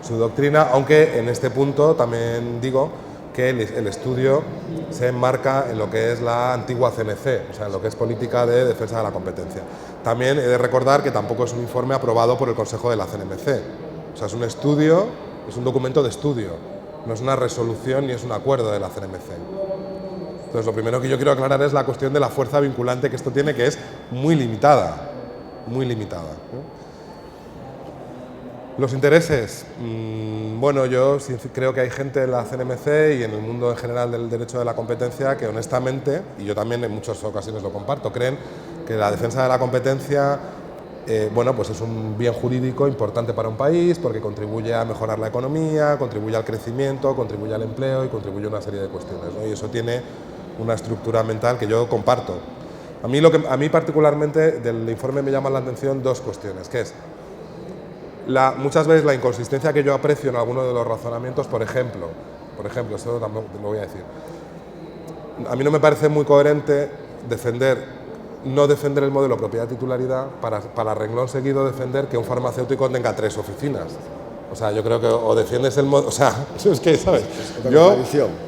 B: su doctrina, aunque en este punto también digo que el estudio se enmarca en lo que es la antigua CNC, o sea, en lo que es política de defensa de la competencia. También he de recordar que tampoco es un informe aprobado por el Consejo de la CNMC, o sea, es un estudio, es un documento de estudio, no es una resolución ni es un acuerdo de la CNMC. Entonces, lo primero que yo quiero aclarar es la cuestión de la fuerza vinculante que esto tiene, que es muy limitada, muy limitada. Los intereses, bueno, yo creo que hay gente en la CNMC y en el mundo en general del derecho de la competencia que honestamente, y yo también en muchas ocasiones lo comparto, creen que la defensa de la competencia bueno, pues es un bien jurídico importante para un país porque contribuye a mejorar la economía, contribuye al crecimiento, contribuye al empleo y contribuye a una serie de cuestiones, ¿no? Y eso tiene una estructura mental que yo comparto. A mí particularmente del informe me llaman la atención dos cuestiones, que es muchas veces la inconsistencia que yo aprecio en algunos de los razonamientos, por ejemplo, eso también lo voy a decir. A mí no me parece muy coherente no defender el modelo propiedad-titularidad para renglón seguido defender que un farmacéutico tenga 3 oficinas. O sea, yo creo que o defiendes el modelo, o sea, es que, ¿sabes? Yo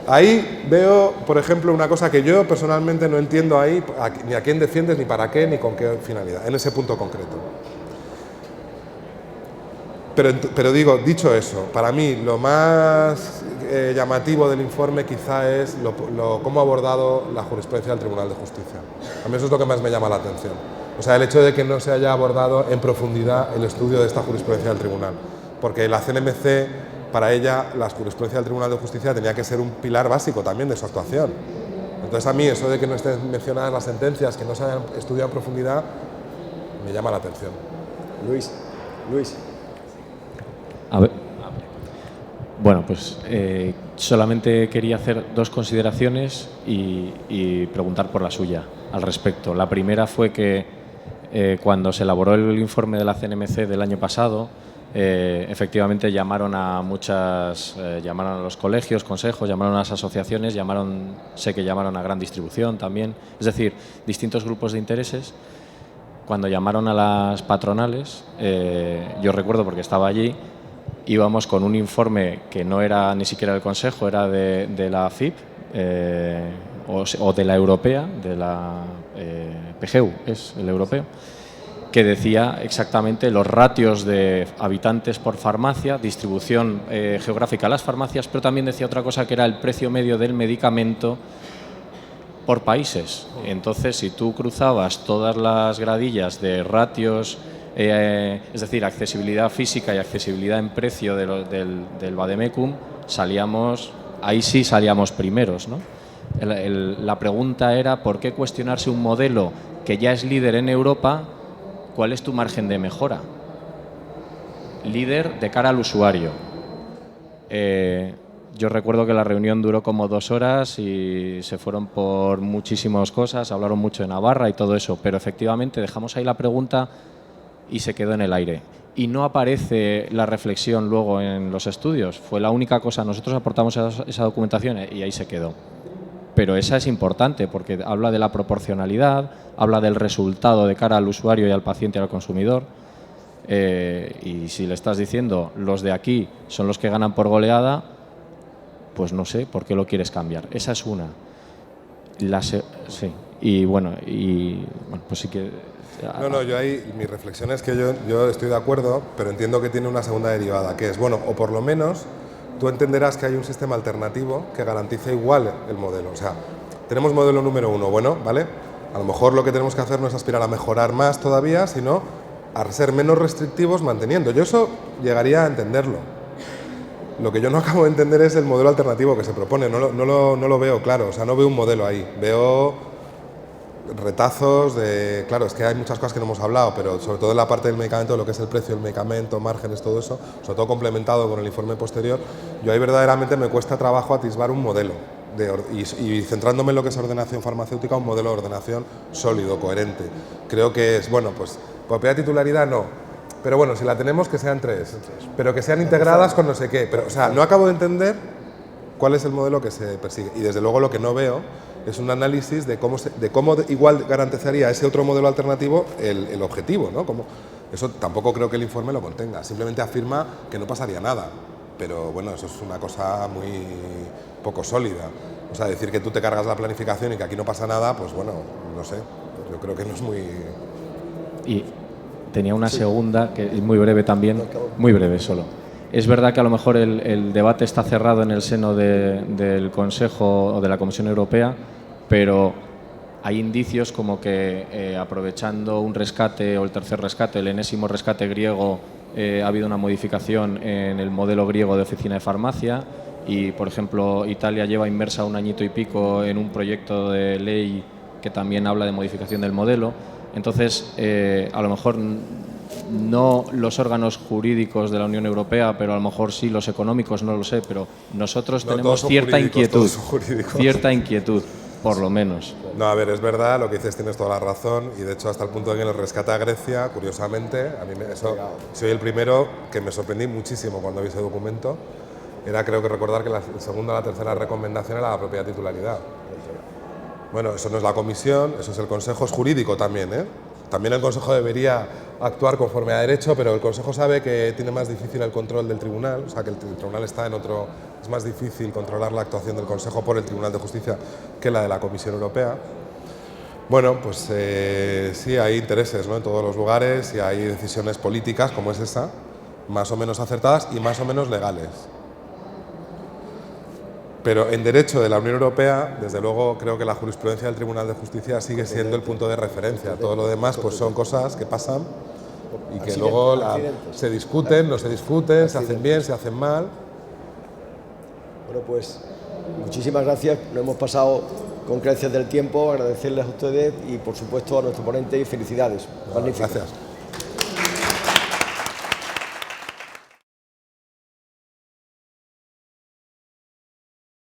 B: ahí veo, por ejemplo, una cosa que yo personalmente no entiendo ahí, ni a quién defiendes, ni para qué, ni con qué finalidad, en ese punto concreto. Pero digo, dicho eso, para mí lo más llamativo del informe quizá es cómo ha abordado la jurisprudencia del Tribunal de Justicia. A mí eso es lo que más me llama la atención. O sea, el hecho de que no se haya abordado en profundidad el estudio de esta jurisprudencia del Tribunal. Porque la CNMC, para ella, la jurisprudencia del Tribunal de Justicia tenía que ser un pilar básico también de su actuación. Entonces a mí eso de que no estén mencionadas las sentencias, que no se hayan estudiado en profundidad, me llama la atención.
A: Luis.
D: A ver. Bueno, pues solamente quería hacer 2 consideraciones y preguntar por la suya al respecto. La primera fue que cuando se elaboró el informe de la CNMC del año pasado, efectivamente llamaron a los colegios, consejos, llamaron a las asociaciones, sé que llamaron a gran distribución también, es decir, distintos grupos de intereses. cuando llamaron a las patronales, yo recuerdo porque estaba allí, íbamos con un informe que no era ni siquiera del Consejo, era de la FIP o de la Europea, de la PGU, es el europeo, que decía exactamente los ratios de habitantes por farmacia, distribución geográfica a las farmacias, pero también decía otra cosa que era el precio medio del medicamento por países. Entonces, si tú cruzabas todas las gradillas de ratios, es decir, accesibilidad física y accesibilidad en precio del Vademecum, ahí sí salíamos primeros, ¿no? La pregunta era ¿por qué cuestionarse un modelo que ya es líder en Europa? ¿Cuál es tu margen de mejora? Líder de cara al usuario. Yo recuerdo que la reunión duró como 2 horas y se fueron por muchísimas cosas, hablaron mucho de Navarra y todo eso, pero efectivamente dejamos ahí la pregunta y se quedó en el aire. Y no aparece la reflexión luego en los estudios, fue la única cosa, nosotros aportamos esa documentación y ahí se quedó. Pero esa es importante porque habla de la proporcionalidad, habla del resultado de cara al usuario y al paciente y al consumidor. Y si le estás diciendo los de aquí son los que ganan por goleada, pues no sé por qué lo quieres cambiar. Esa es una. Sí. Y bueno, pues sí que...
B: No, yo ahí, mi reflexión es que yo estoy de acuerdo, pero entiendo que tiene una segunda derivada, que es, bueno, o por lo menos tú entenderás que hay un sistema alternativo que garantice igual el modelo. O sea, tenemos modelo número 1, bueno, ¿vale? A lo mejor lo que tenemos que hacer no es aspirar a mejorar más todavía, sino a ser menos restrictivos manteniendo. Yo eso llegaría a entenderlo. Lo que yo no acabo de entender es el modelo alternativo que se propone, no lo veo claro, o sea, no veo un modelo ahí, veo retazos de... Claro, es que hay muchas cosas que no hemos hablado, pero sobre todo en la parte del medicamento, lo que es el precio del medicamento, márgenes, todo eso, sobre todo complementado con el informe posterior, yo ahí verdaderamente me cuesta trabajo atisbar un modelo y centrándome en lo que es ordenación farmacéutica, un modelo de ordenación sólido, coherente. Creo que es, bueno, pues propiedad de titularidad no, pero bueno, si la tenemos que sean 3, pero que sean integradas con no sé qué, pero o sea, no acabo de entender cuál es el modelo que se persigue y desde luego lo que no veo es un análisis de cómo igual garantizaría ese otro modelo alternativo el objetivo, ¿no? Eso tampoco creo que el informe lo contenga, simplemente afirma que no pasaría nada, pero bueno, eso es una cosa muy poco sólida. O sea, decir que tú te cargas la planificación y que aquí no pasa nada, pues bueno, no sé, yo creo que no es muy...
D: Y tenía una segunda, que es muy breve también, muy breve solo. Es verdad que a lo mejor el debate está cerrado en el seno del Consejo o de la Comisión Europea, pero hay indicios como que aprovechando un rescate o el tercer rescate, el enésimo rescate griego, ha habido una modificación en el modelo griego de oficina de farmacia y, por ejemplo, Italia lleva inmersa 1 añito y pico en un proyecto de ley que también habla de modificación del modelo. Entonces, a lo mejor no los órganos jurídicos de la Unión Europea, pero a lo mejor sí los económicos, no lo sé, pero nosotros tenemos cierta inquietud, por lo menos.
B: No, a ver, es verdad, lo que dices tienes toda la razón y de hecho hasta el punto de que en el rescate a Grecia, curiosamente, a mí soy el primero que me sorprendí muchísimo cuando vi ese documento. Era, creo que recordar que la segunda o la tercera recomendación era la propia titularidad. Bueno, eso no es la comisión, eso es el Consejo, es jurídico también, ¿eh? También el Consejo debería actuar conforme a derecho, pero el Consejo sabe que tiene más difícil el control del tribunal, o sea que el tribunal está en otro... Es más difícil controlar la actuación del Consejo por el Tribunal de Justicia que la de la Comisión Europea. Bueno, pues sí, hay intereses, ¿no?, en todos los lugares y hay decisiones políticas, como es esa, más o menos acertadas y más o menos legales. Pero en derecho de la Unión Europea, desde luego, creo que la jurisprudencia del Tribunal de Justicia sigue siendo el punto de referencia. Todo lo demás pues son cosas que pasan y que luego se discuten, no se discuten, se hacen bien, se hacen mal.
A: Bueno, pues muchísimas gracias. Nos hemos pasado con creces del tiempo. Agradecerles a ustedes y, por supuesto, a nuestro ponente y felicidades. Magnífico.
B: Gracias.